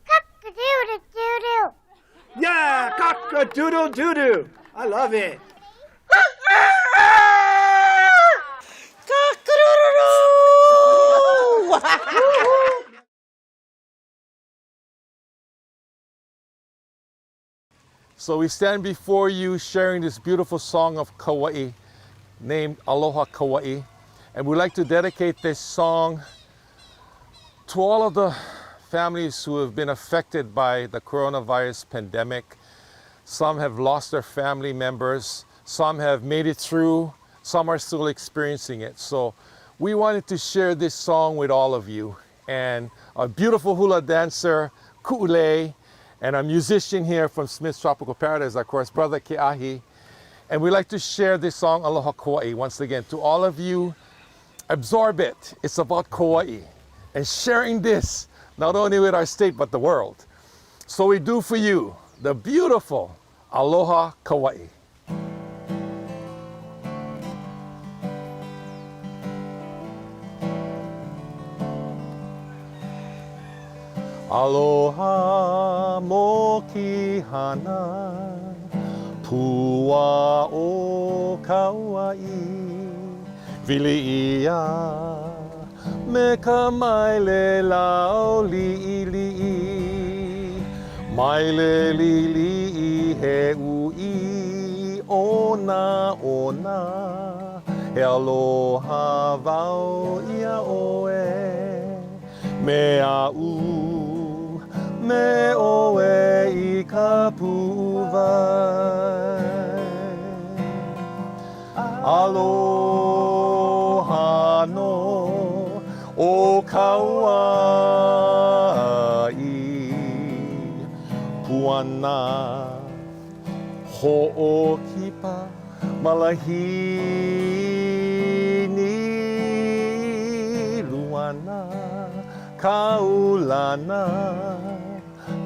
Cock-a-doodle-doodle. Yeah, cock-a-doodle-doo-doo. I love it. So we stand before you sharing this beautiful song of Kauai named Aloha Kauai. And we'd like to dedicate this song to all of the families who have been affected by the coronavirus pandemic. Some have lost their family members, some have made it through, some are still experiencing it. So we wanted to share this song with all of you. And our beautiful hula dancer, Ku'ulei, and our musician here from Smith's Tropical Paradise, of course, Brother Keahi. And we'd like to share this song, Aloha Kauai, once again to all of you. Absorb it. It's about Kauai. And sharing this, not only with our state, but the world. So we do for you the beautiful Aloha Kauai. Aloha mo ki hana, pua o Kauai, vili ia. Me ka maile lau li'i, maile li'i he ui ona ona, he aloha wau ia oe, me a'u, me oe I ka pu'uwai. Aloha no o Kauai, puana ho'okipa malahini luana kaulana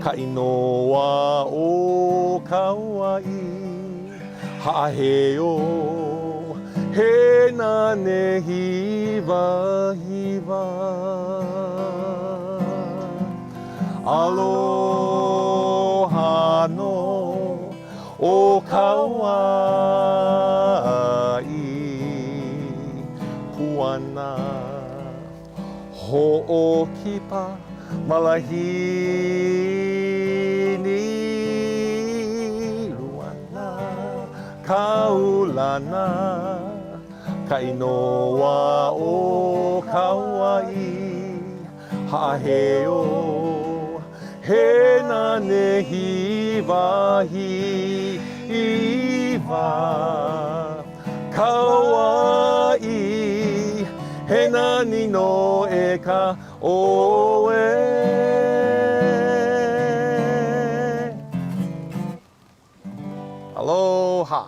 ka inoa o Kauai ha'aheo he na nehiwa hiwa. Aloha no o Kauai, puana ho'okipa malahini luana kaulana ka inoa o Kauai ha'aheo he na nehiwa hiwa Kauai he na nino e ka oe. Aloha.